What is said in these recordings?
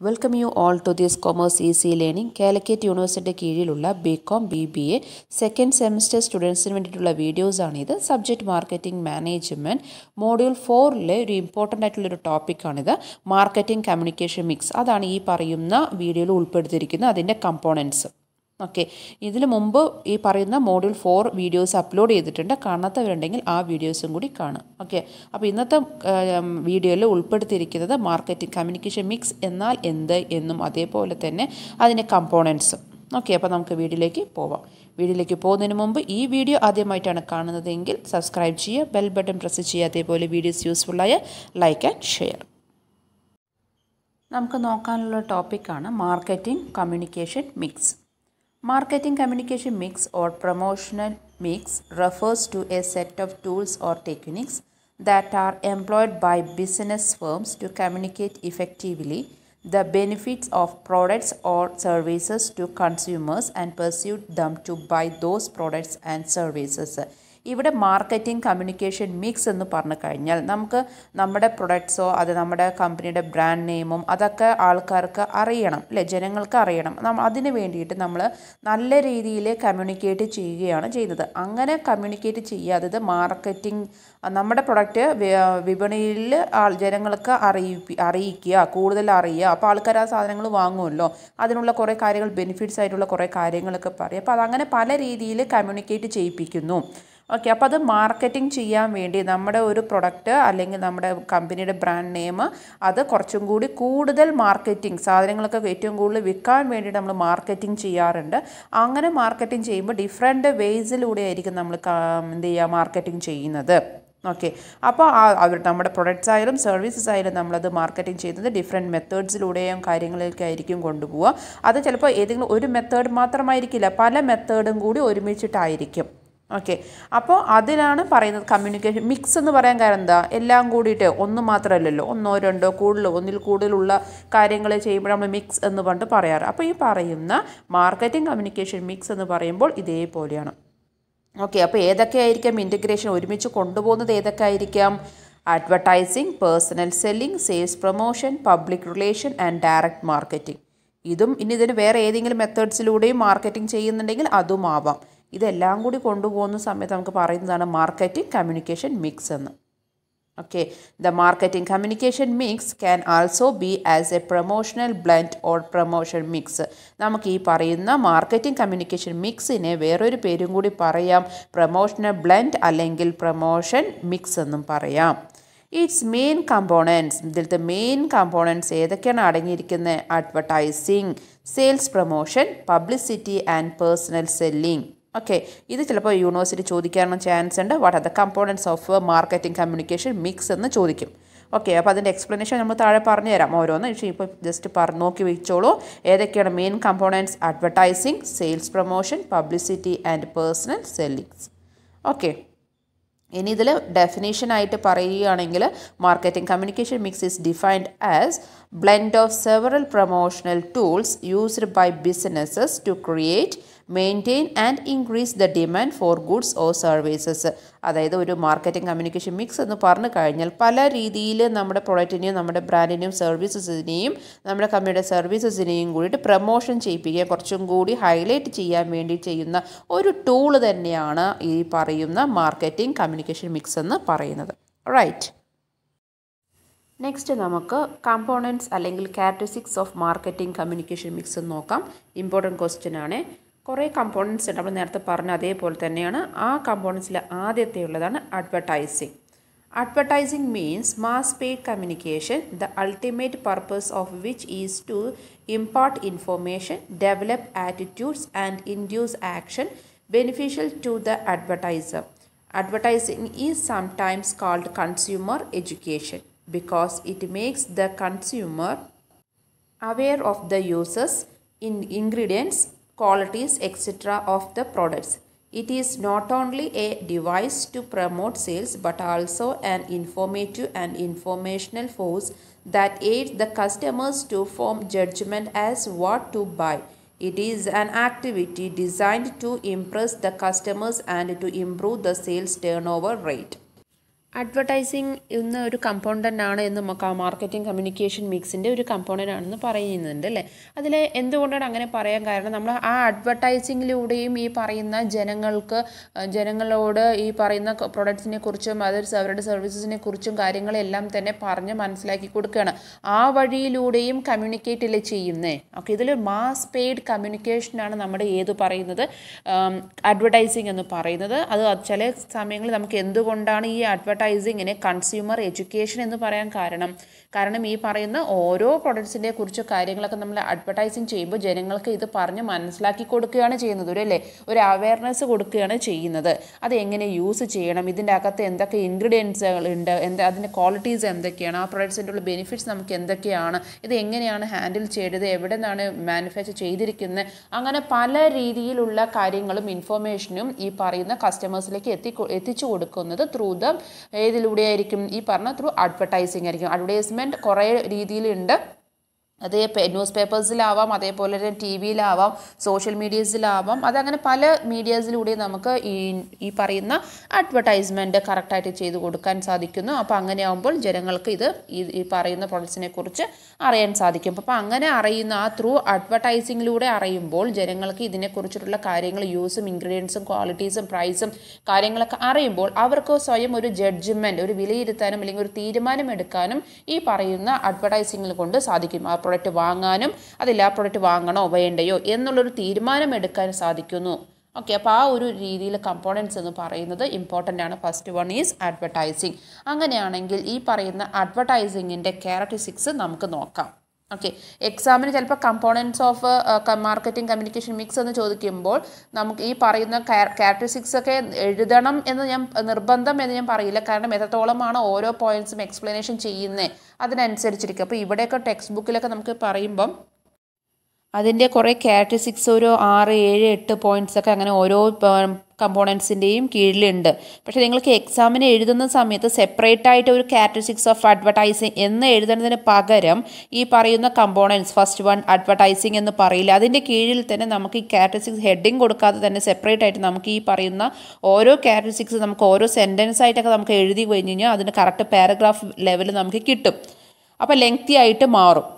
Welcome you all to this commerce easy learning. Calicut യൂണിവേഴ്സിറ്റിയുടെ കീഴിലുള്ള B Com BBA second semester സ്റ്റുഡൻസിന് വേണ്ടിയിട്ടുള്ള വീഡിയോസാണിത്. സബ്ജക്റ്റ് മാർക്കറ്റിംഗ് മാനേജ്മെൻറ്റ് മോഡ്യൂൾ 4ലെ ഒരു ഇമ്പോർട്ടൻ്റ് ആയിട്ടുള്ളൊരു ടോപ്പിക്കാണിത്. മാർക്കറ്റിംഗ് കമ്മ്യൂണിക്കേഷൻ മിക്സ്, അതാണ് ഈ പറയുന്ന വീഡിയോയിൽ ഉൾപ്പെടുത്തിയിരിക്കുന്നത്, അതിൻ്റെ കമ്പോണൻസ്. ഓക്കെ, ഇതിനു മുമ്പ് ഈ പറയുന്ന മോഡ്യൂൾ 4 വീഡിയോസ് അപ്ലോഡ് ചെയ്തിട്ടുണ്ട്. കാണാത്തവരുണ്ടെങ്കിൽ ആ വീഡിയോസും കൂടി കാണും. ഓക്കെ, അപ്പോൾ ഇന്നത്തെ വീഡിയോയിൽ ഉൾപ്പെടുത്തിയിരിക്കുന്നത് മാർക്കറ്റിംഗ് കമ്മ്യൂണിക്കേഷൻ മിക്സ് എന്നാൽ എന്ത് എന്നും അതേപോലെ തന്നെ അതിൻ്റെ കമ്പോണൻസും. ഓക്കെ, അപ്പോൾ നമുക്ക് വീഡിയോയിലേക്ക് പോവാം. വീഡിയോയിലേക്ക് പോകുന്നതിന് മുമ്പ് ഈ വീഡിയോ ആദ്യമായിട്ടാണ് കാണുന്നതെങ്കിൽ സബ്സ്ക്രൈബ് ചെയ്യുക, ബെൽ ബട്ടൺ പ്രസ് ചെയ്യുക, അതേപോലെ വീഡിയോസ് യൂസ്ഫുള്ളായ ലൈക്ക് ആൻഡ് ഷെയർ. നമുക്ക് നോക്കാനുള്ള ടോപ്പിക്കാണ് marketing communication mix. Marketing communication mix or promotional mix refers to a set of tools or techniques that are employed by business firms to communicate effectively the benefits of products or services to consumers and persuade them to buy those products and services. ഇവിടെ marketing communication mix എന്ന് പറഞ്ഞു കഴിഞ്ഞാൽ നമുക്ക് നമ്മുടെ പ്രൊഡക്ട്സോ അത് നമ്മുടെ കമ്പനിയുടെ brand നെയിമും അതൊക്കെ ആൾക്കാർക്ക് അറിയണം, അല്ലേ, ജനങ്ങൾക്ക് അറിയണം. അതിന് വേണ്ടിയിട്ട് നമ്മൾ നല്ല രീതിയിൽ കമ്മ്യൂണിക്കേറ്റ് ചെയ്യുകയാണ് ചെയ്യുന്നത്. അങ്ങനെ കമ്മ്യൂണിക്കേറ്റ് ചെയ്യാത്തത് മാർക്കറ്റിംഗ് നമ്മുടെ പ്രൊഡക്റ്റ് വിപണിയിൽ ജനങ്ങൾക്ക് അറിയിക്കുക, കൂടുതൽ അറിയുക. അപ്പോൾ ആൾക്കാർ ആ സാധനങ്ങൾ വാങ്ങുമല്ലോ, അതിനുള്ള കുറേ കാര്യങ്ങൾ, ബെനിഫിറ്റ്സ് ആയിട്ടുള്ള കുറേ കാര്യങ്ങളൊക്കെ പറയും. അപ്പോൾ അതങ്ങനെ പല രീതിയിൽ കമ്മ്യൂണിക്കേറ്റ് ചെയ്യിപ്പിക്കുന്നു. ഓക്കെ, അപ്പോൾ അത് മാർക്കറ്റിംഗ് ചെയ്യാൻ വേണ്ടി നമ്മുടെ ഒരു പ്രൊഡക്റ്റ് അല്ലെങ്കിൽ നമ്മുടെ കമ്പനിയുടെ ബ്രാൻഡ് നെയിം അത് കുറച്ചും കൂടി കൂടുതൽ മാർക്കറ്റിംഗ്, സാധനങ്ങളൊക്കെ ഏറ്റവും കൂടുതൽ വിൽക്കാൻ വേണ്ടിയിട്ട് നമ്മൾ മാർക്കറ്റിംഗ് ചെയ്യാറുണ്ട്. അങ്ങനെ മാർക്കറ്റിംഗ് ചെയ്യുമ്പോൾ ഡിഫറെൻറ്റ് വേസിലൂടെ ആയിരിക്കും നമ്മൾ എന്ത് ചെയ്യുക, മാർക്കറ്റിംഗ് ചെയ്യുന്നത്. ഓക്കെ, അപ്പോൾ നമ്മുടെ പ്രൊഡക്ട്സ് ആയാലും സർവീസസ് ആയാലും നമ്മളത് മാർക്കറ്റിംഗ് ചെയ്യുന്നത് ഡിഫറെൻറ്റ് മെത്തേഡ്സിലൂടെയും കാര്യങ്ങളിലൊക്കെ ആയിരിക്കും കൊണ്ടുപോവുക. അത് ചിലപ്പോൾ ഏതെങ്കിലും ഒരു മെത്തേഡ് മാത്രമായിരിക്കില്ല, പല മെത്തേഡും കൂടി ഒരുമിച്ചിട്ടായിരിക്കും. ഓക്കെ, അപ്പോൾ അതിലാണ് പറയുന്നത് കമ്മ്യൂണിക്കേഷൻ മിക്സ് എന്ന് പറയാൻ കാരണം എന്താ, എല്ലാം കൂടിയിട്ട് ഒന്ന് മാത്രമല്ലല്ലോ, ഒന്നോ രണ്ടോ ഒന്നിൽ കൂടുതലുള്ള കാര്യങ്ങൾ ചെയ്യുമ്പോൾ നമ്മൾ മിക്സ് എന്ന് പറഞ്ഞിട്ട് പറയാറ്. അപ്പോൾ ഈ പറയുന്ന മാർക്കറ്റിംഗ് കമ്മ്യൂണിക്കേഷൻ മിക്സ് എന്ന് പറയുമ്പോൾ ഇതേപോലെയാണ്. ഓക്കെ, അപ്പോൾ ഏതൊക്കെയായിരിക്കാം ഇൻറ്റഗ്രേഷൻ ഒരുമിച്ച് കൊണ്ടുപോകുന്നത്, ഏതൊക്കെ ആയിരിക്കാം? Advertising, personal selling, sales promotion, public relation and direct marketing. ഇനി ഇതിന് വേറെ ഏതെങ്കിലും മെത്തേഡ്സിലൂടെയും മാർക്കറ്റിംഗ് ചെയ്യുന്നുണ്ടെങ്കിൽ അതും ആവാം. ഇതെല്ലാം കൂടി കൊണ്ടുപോകുന്ന സമയത്ത് നമുക്ക് പറയുന്നതാണ് മാർക്കറ്റിംഗ് കമ്മ്യൂണിക്കേഷൻ മിക്സ് എന്ന്. Okay, the marketing communication mix can also be as A promotional blend or promotion mix. നമുക്ക് ഈ പറയുന്ന മാർക്കറ്റിംഗ് കമ്മ്യൂണിക്കേഷൻ മിക്സിനെ വേറൊരു പേരും കൂടി പറയാം, പ്രൊമോഷണൽ ബ്ലെൻഡ് അല്ലെങ്കിൽ പ്രൊമോഷൻ മിക്സ് എന്നും പറയാം. ഇറ്റ്സ് മെയിൻ കമ്പോണൻസ്, ഇതിലത്തെ മെയിൻ കമ്പോണൻസ് ഏതൊക്കെയാണ് അടങ്ങിയിരിക്കുന്നത്? Advertising, sales promotion, publicity and personal selling. Okay, ഇത് ചിലപ്പോൾ യൂണിവേഴ്സിറ്റി ചോദിക്കാനുള്ള ചാൻസ് ഉണ്ട്. What are the components of marketing communication mix എന്ന് ചോദിക്കും. ഓക്കെ, അപ്പോൾ അതിൻ്റെ എക്സ്പ്ലനേഷൻ നമ്മൾ താഴെ പറഞ്ഞു തരാം ഓരോന്ന്. പക്ഷേ ഇപ്പോൾ ജസ്റ്റ് നോക്കി വെച്ചോളൂ. ഏതൊക്കെയാണ് main components? Advertising, sales promotion, publicity and personal sellings. Okay, ഇനി ഇതിൽ ഡെഫിനേഷനായിട്ട് പറയുകയാണെങ്കിൽ marketing communication mix is defined as blend of several promotional tools used by businesses to create, maintain and increase the demand for goods or services. അതായത് ഒരു marketing communication mix എന്ന് പറഞ്ഞു കഴിഞ്ഞാൽ പല രീതിയിൽ നമ്മുടെ പ്രൊഡക്റ്റിനെയും നമ്മുടെ ബ്രാൻഡിനെയും സർവീസസിനെയും നമ്മുടെ കമ്പനിയുടെ സർവീസസിനെയും കൂടിയിട്ട് പ്രൊമോഷൻ ചെയ്യിപ്പിക്കുക, കുറച്ചും കൂടി ഹൈലൈറ്റ് ചെയ്യാൻ വേണ്ടി ചെയ്യുന്ന ഒരു ടൂൾ തന്നെയാണ് ഈ പറയുന്ന മാർക്കറ്റിംഗ് കമ്മ്യൂണിക്കേഷൻ മിക്സ് എന്ന് പറയുന്നത്. റൈറ്റ്, നെക്സ്റ്റ് നമുക്ക് കമ്പോണൻസ് അല്ലെങ്കിൽ characteristics of marketing communication mix എന്ന് നോക്കാം. ഇമ്പോർട്ടൻറ്റ് ക്വസ്റ്റ്യൻ ആണ്. കുറേ കമ്പോണൻസ് ഉണ്ട്, നമ്മൾ നേരത്തെ പറഞ്ഞ അതേപോലെ തന്നെയാണ്. ആ കമ്പോണൻസിൽ ആദ്യത്തെ ഉള്ളതാണ് advertising. Advertising means mass paid communication, the ultimate purpose of which is to impart information, develop attitudes and induce action beneficial to the advertiser. Advertising is sometimes called consumer education because it makes the consumer aware of the uses, ingredients, qualities, etc. of the products. It is not only a device to promote sales but also an informative and informational force that aids the customers to form judgment as what to buy. It is an activity designed to impress the customers and to improve the sales turnover rate. Advertising ഇന്ന് ഒരു component ആണ് എന്ന് നമുക്ക് marketing communication മിക്സിൻ്റെ ഒരു component ആണെന്ന് പറയുന്നുണ്ട് അല്ലേ. അതിൽ എന്തുകൊണ്ടാണ് അങ്ങനെ പറയാൻ കാരണം, നമ്മൾ ആ അഡ്വർടൈസിങ്ങിലൂടെയും ഈ പറയുന്ന ജനങ്ങളോട് ഈ പറയുന്ന പ്രൊഡക്ട്സിനെ കുറിച്ചും അവരുടെ സർവീസസിനെ കുറിച്ചും കാര്യങ്ങളെല്ലാം തന്നെ പറഞ്ഞ് മനസ്സിലാക്കി കൊടുക്കുകയാണ്. ആ വഴിയിലൂടെയും കമ്മ്യൂണിക്കേറ്റ് അല്ലേ ചെയ്യുന്നത്. ഓക്കെ, ഇതിൽ മാസ് പെയ്ഡ് കമ്മ്യൂണിക്കേഷനാണ് നമ്മുടെ പറയുന്നത് അഡ്വർടൈസിങ് എന്ന് പറയുന്നത്. അത് ചില സമയങ്ങളിൽ നമുക്ക് എന്തുകൊണ്ടാണ് ഈ അഡ്വർടൈസിങ്ങിനെ കൺസ്യൂമർ എഡ്യൂക്കേഷൻ എന്ന് പറയാൻ കാരണം ഈ പറയുന്ന ഓരോ പ്രൊഡക്ട്സിനെ കുറിച്ച് കാര്യങ്ങളൊക്കെ നമ്മൾ അഡ്വർടൈസിങ് ചെയ്യുമ്പോൾ ജനങ്ങൾക്ക് ഇത് പറഞ്ഞ് മനസ്സിലാക്കി കൊടുക്കുകയാണ് ചെയ്യുന്നത്, ഒരു അവയർനെസ് കൊടുക്കുകയാണ് ചെയ്യുന്നത്. അത് എങ്ങനെ യൂസ് ചെയ്യണം, ഇതിൻ്റെ അകത്ത് എന്തൊക്കെ ഇൻഗ്രീഡിയൻസുകൾ ഉണ്ട്, അതിൻ്റെ ക്വാളിറ്റീസ് എന്തൊക്കെയാണ്, ആ പ്രൊഡക്ട്സിൻ്റെ ഉള്ള ബെനിഫിറ്റ്സ് നമുക്ക് എന്തൊക്കെയാണ്, ഇത് എങ്ങനെയാണ് ഹാൻഡിൽ ചെയ്തത്, എവിടെ നിന്നാണ് മാനുഫാക്ചർ ചെയ്തിരിക്കുന്നത്, അങ്ങനെ പല രീതിയിലുള്ള കാര്യങ്ങളും ഇൻഫോർമേഷനും ഈ പറയുന്ന കസ്റ്റമേഴ്സിലേക്ക് എത്തിച്ചു കൊടുക്കുന്നത് ഏതിലൂടെയായിരിക്കും, ഈ പറഞ്ഞ ത്രൂ അഡ്വർടൈസിങ് ആയിരിക്കും. അഡ്വർടൈസ്മെൻറ്റ് കുറേ രീതിയിലുണ്ട്. അത് ന്യൂസ് പേപ്പേഴ്സിലാവാം, അതേപോലെ തന്നെ ടി വിയിലാവാം, സോഷ്യൽ മീഡിയസിലാവാം, അതങ്ങനെ പല മീഡിയാസിലൂടെ നമുക്ക് ഈ പറയുന്ന അഡ്വർടൈസ്മെൻറ്റ് കറക്റ്റായിട്ട് ചെയ്ത് കൊടുക്കാൻ സാധിക്കുന്നു. അപ്പോൾ അങ്ങനെ ആകുമ്പോൾ ജനങ്ങൾക്ക് ഇത് ഈ പറയുന്ന പ്രൊഡക്ട്സിനെ കുറിച്ച് അറിയാൻ സാധിക്കും. അപ്പോൾ അങ്ങനെ അറിയുന്ന ആ ത്രൂ അഡ്വർടൈസിങ്ങിലൂടെ അറിയുമ്പോൾ ജനങ്ങൾക്ക് ഇതിനെക്കുറിച്ചിട്ടുള്ള കാര്യങ്ങൾ, യൂസും ഇൻഗ്രീഡിയൻസും ക്വാളിറ്റീസും പ്രൈസും കാര്യങ്ങളൊക്കെ അറിയുമ്പോൾ അവർക്ക് സ്വയം ഒരു ജഡ്ജ്മെൻറ്റ്, ഒരു വിലയിരുത്താനും അല്ലെങ്കിൽ ഒരു തീരുമാനം എടുക്കാനും ഈ പറയുന്ന അഡ്വർടൈസിങ്ങിൽ കൊണ്ട് സാധിക്കും. ആ പ്രൊഡക്റ്റ് വാങ്ങാനും അതില്ല ആ പ്രൊഡക്റ്റ് വാങ്ങണോ വേണ്ടയോ എന്നുള്ളൊരു തീരുമാനം എടുക്കാൻ സാധിക്കുന്നു. ഓക്കെ, അപ്പോൾ ആ ഒരു രീതിയിൽ കമ്പോണൻസ് എന്ന് പറയുന്നത് ഇമ്പോർട്ടൻ്റ് ആണ്. First one is advertising. അങ്ങനെയാണെങ്കിൽ ഈ പറയുന്ന അഡ്വർടൈസിങ്ങിൻ്റെ ക്യാരക്ടറിസ്റ്റിക്സ് നമുക്ക് നോക്കാം. ഓക്കെ, എക്സാമിന് ചിലപ്പോൾ components of marketing communication mix എന്ന് ചോദിക്കുമ്പോൾ നമുക്ക് ഈ പറയുന്ന ക്യാരക്ടറിസ്റ്റിക്സ് ഒക്കെ എഴുതണം എന്ന് നിർബന്ധം എന്ന് ഞാൻ പറയില്ല. കാരണം എത്രത്തോളമാണ് ഓരോ പോയിൻറ്റ്സും എക്സ്പ്ലനേഷൻ ചെയ്യുന്നത് അതിനനുസരിച്ചിരിക്കും. അപ്പോൾ ഇവിടെയൊക്കെ ടെക്സ്റ്റ് ബുക്കിലൊക്കെ നമുക്ക് പറയുമ്പം അതിൻ്റെ കുറേ ക്യാരക്ടറിസ്റ്റിക്സ് ഒരു 6, 7, 8 പോയിൻറ്റ്സ് ഒക്കെ അങ്ങനെ ഓരോ കമ്പോണൻസിൻ്റെയും കീഴിലുണ്ട്. പക്ഷേ നിങ്ങൾക്ക് എക്സാമിന് എഴുതുന്ന സമയത്ത് സെപ്പറേറ്റ് ആയിട്ട് ഒരു ക്യാരക്ടറിസ്റ്റിക്സ് ഓഫ് അഡ്വർടൈസിങ് എന്ന് എഴുതുന്നതിന് പകരം ഈ പറയുന്ന കമ്പോണൻസ് ഫസ്റ്റ് വൺ അഡ്വർടൈസിങ് എന്ന് പറയില്ല. അതിൻ്റെ കീഴിൽ തന്നെ നമുക്ക് ഈ ക്യാരക്ടറിസ്റ്റിക്സ് ഹെഡിങ് കൊടുക്കാതെ തന്നെ സെപ്പറേറ്റ് ആയിട്ട് നമുക്ക് ഈ പറയുന്ന ഓരോ ക്യാരക്ടറിസ്റ്റിക്സ് നമുക്ക് ഓരോ സെൻറ്റൻസ് ആയിട്ടൊക്കെ നമുക്ക് എഴുതി കഴിഞ്ഞ് കഴിഞ്ഞാൽ അതിന് കറക്റ്റ് പാരഗ്രാഫ് ലെവൽ നമുക്ക് കിട്ടും. അപ്പോൾ ലെങ്തി ആയിട്ട് മാറും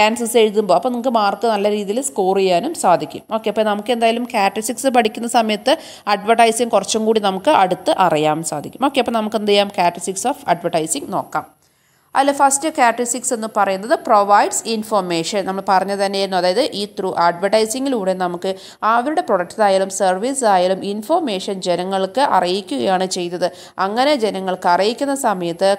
ആൻസേഴ്സ് എഴുതുമ്പോൾ. അപ്പോൾ നിങ്ങൾക്ക് മാർക്ക് നല്ല രീതിയിൽ സ്കോർ ചെയ്യാനും സാധിക്കും. ഓക്കെ, അപ്പോൾ നമുക്ക് എന്തായാലും ക്യാരക്ടറിസ്റ്റിക്സ് പഠിക്കുന്ന സമയത്ത് അഡ്വർടൈസിങ് കുറച്ചും കൂടി നമുക്ക് അടുത്ത് അറിയാൻ സാധിക്കും. ഓക്കെ, അപ്പോൾ നമുക്ക് എന്ത് ചെയ്യാം, ക്യാരക്ടറിസ്റ്റിക്സ് ഓഫ് അഡ്വർടൈസിങ് നോക്കാം. അതിൽ ഫസ്റ്റ് ക്യാരക്ടറിസ്റ്റിക്സ് എന്ന് പറയുന്നത് പ്രൊവൈഡ്സ് ഇൻഫോർമേഷൻ. നമ്മൾ പറഞ്ഞു തന്നെയായിരുന്നു, അതായത് ഈ ത്രൂ അഡ്വർടൈസിങ്ങിലൂടെ നമുക്ക് അവരുടെ പ്രൊഡക്റ്റ് ആയാലും സർവീസ് ആയാലും ഇൻഫോർമേഷൻ ജനങ്ങൾക്ക് അറിയിക്കുകയാണ് ചെയ്തത്. അങ്ങനെ ജനങ്ങൾക്ക് അറിയിക്കുന്ന സമയത്ത്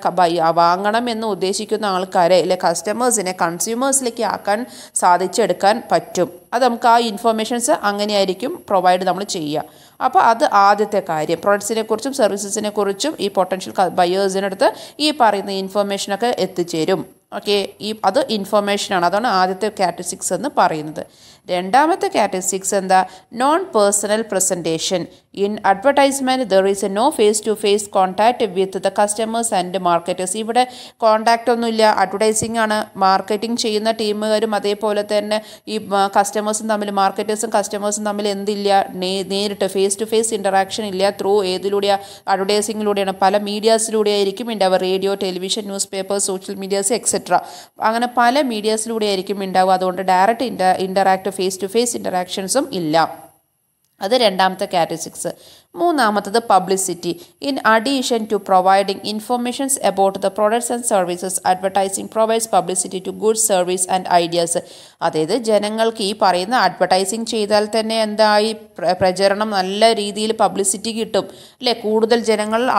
വാങ്ങണം എന്ന് ഉദ്ദേശിക്കുന്ന ആൾക്കാരെ അല്ലെ കസ്റ്റമേഴ്സിനെ കൺസ്യൂമേഴ്സിലേക്ക് ആക്കാൻ സാധിച്ചെടുക്കാൻ പറ്റും. അത് നമുക്ക് ആ ഇൻഫോർമേഷൻസ് അങ്ങനെയായിരിക്കും പ്രൊവൈഡ് നമ്മൾ ചെയ്യുക. അപ്പോൾ അത് ആദ്യത്തെ കാര്യം. പ്രൊഡക്ട്സിനെ കുറിച്ചും സർവീസസിനെ കുറിച്ചും ഈ പൊട്ടൻഷ്യൽ ബയേഴ്സിനടുത്ത് ഈ പറയുന്ന ഇൻഫോർമേഷനൊക്കെ എത്തിച്ചേരും. ഓക്കെ, അത് ഇൻഫോർമേഷനാണ്. അതാണ് ആദ്യത്തെ ക്യാരക്ടറിസ്റ്റിക്സ് എന്ന് പറയുന്നത്. രണ്ടാമത്തെ ക്യാരക്ടറിസ്റ്റിക്സ് എന്താ, non personal presentation. In advertisement there is a no face to face contact with the customers and marketers. ഇവിടെ കോൺടാക്റ്റ് ഒന്നുമില്ല, അഡ്വർടൈസിംഗ് ആണ്. മാർക്കറ്റിംഗ് ചെയ്യുന്ന ടീമുകാരും അതേപോലെ തന്നെ ഈ കസ്റ്റമേഴ്സും തമ്മിൽ, മാർക്കറ്റേഴ്സും കസ്റ്റമേഴ്സും തമ്മിൽ എന്തില്ല, നേരിട്ട് ഫേസ് ടു ഫേസ് ഇൻറ്ററാക്ഷൻ ഇല്ല. ത്രൂ ഏതിലൂടെയാണ്, അഡ്വർടൈസിങ്ങിലൂടെയാണ്. പല മീഡിയാസിലൂടെ ആയിരിക്കും ഉണ്ടാവുക, radio, television, news papers, social medias etcetera. അങ്ങനെ പല മീഡിയാസിലൂടെ ആയിരിക്കും ഉണ്ടാവുക. അതുകൊണ്ട് direct interact face to face ഇൻറ്ററാക്ഷൻസും ഇല്ല. അത് രണ്ടാമത്തെ ക്യാരക്ടറിസ്റ്റിക്സ്. മൂന്നാമത്തത് publicity. In addition to providing informations about the products and services, advertising provides publicity to goods, service and ideas. അതായത് ജനങ്ങൾക്ക് ഈ പറയുന്ന അഡ്വർടൈസിങ് ചെയ്താൽ തന്നെ എന്തായി, പ്രചരണം, നല്ല രീതിയിൽ പബ്ലിസിറ്റി കിട്ടും അല്ലേ. കൂടുതൽ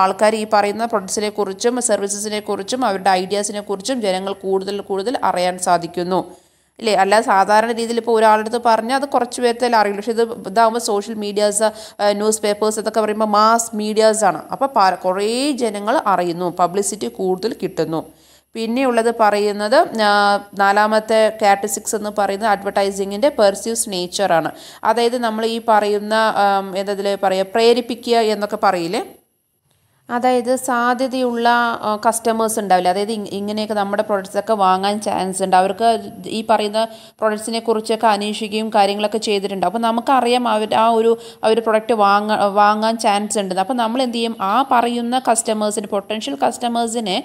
ആൾക്കാർ ഈ പറയുന്ന പ്രൊഡക്ട്സിനെ കുറിച്ചും സർവീസസിനെ കുറിച്ചും അവരുടെ ഐഡിയാസിനെ കുറിച്ചും ജനങ്ങൾ കൂടുതൽ അറിയാൻ സാധിക്കുന്നു അല്ലേ. അല്ല സാധാരണ രീതിയിൽ ഇപ്പോൾ ഒരാളുടെ അടുത്ത് പറഞ്ഞാൽ അത് കുറച്ച് പേർത്തേ അറിയുള്ളൂ. പക്ഷേ ഇതാകുമ്പോൾ സോഷ്യൽ മീഡിയാസ്, ന്യൂസ് പേപ്പേഴ്സ് എന്നൊക്കെ പറയുമ്പോൾ മാസ് മീഡിയാസാണ്. അപ്പോൾ കുറേ ജനങ്ങൾ അറിയുന്നു, പബ്ലിസിറ്റി കൂടുതൽ കിട്ടുന്നു. പിന്നെയുള്ളത് പറയുന്നത് നാലാമത്തെ ക്യാരക്ടറിസ്റ്റിക്സ് എന്ന് പറയുന്നത് അഡ്വർടൈസിങ്ങിൻ്റെ പെർസ്യൂസ് നേച്ചറാണ്. അതായത് നമ്മൾ ഈ പറയുന്ന പ്രേരിപ്പിക്കുക എന്നൊക്കെ പറയില്ലേ, അതായത് സാധ്യതയുള്ള കസ്റ്റമേഴ്സ് ഉണ്ടാവില്ല. അതായത് ഇങ്ങനെയൊക്കെ നമ്മുടെ പ്രൊഡക്ട്സൊക്കെ വാങ്ങാൻ ചാൻസ് ഉണ്ട്. അവർക്ക് ഈ പറയുന്ന പ്രൊഡക്ട്സിനെ കുറിച്ചൊക്കെ അന്വേഷിക്കുകയും കാര്യങ്ങളൊക്കെ ചെയ്തിട്ടുണ്ട്. അപ്പോൾ നമുക്കറിയാം അവർ പ്രൊഡക്റ്റ് വാങ്ങാൻ ചാൻസ് ഉണ്ട്. അപ്പോൾ നമ്മൾ എന്ത് ചെയ്യും, ആ പറയുന്ന കസ്റ്റമേഴ്സിന്, പൊട്ടൻഷ്യൽ കസ്റ്റമേഴ്സിനെ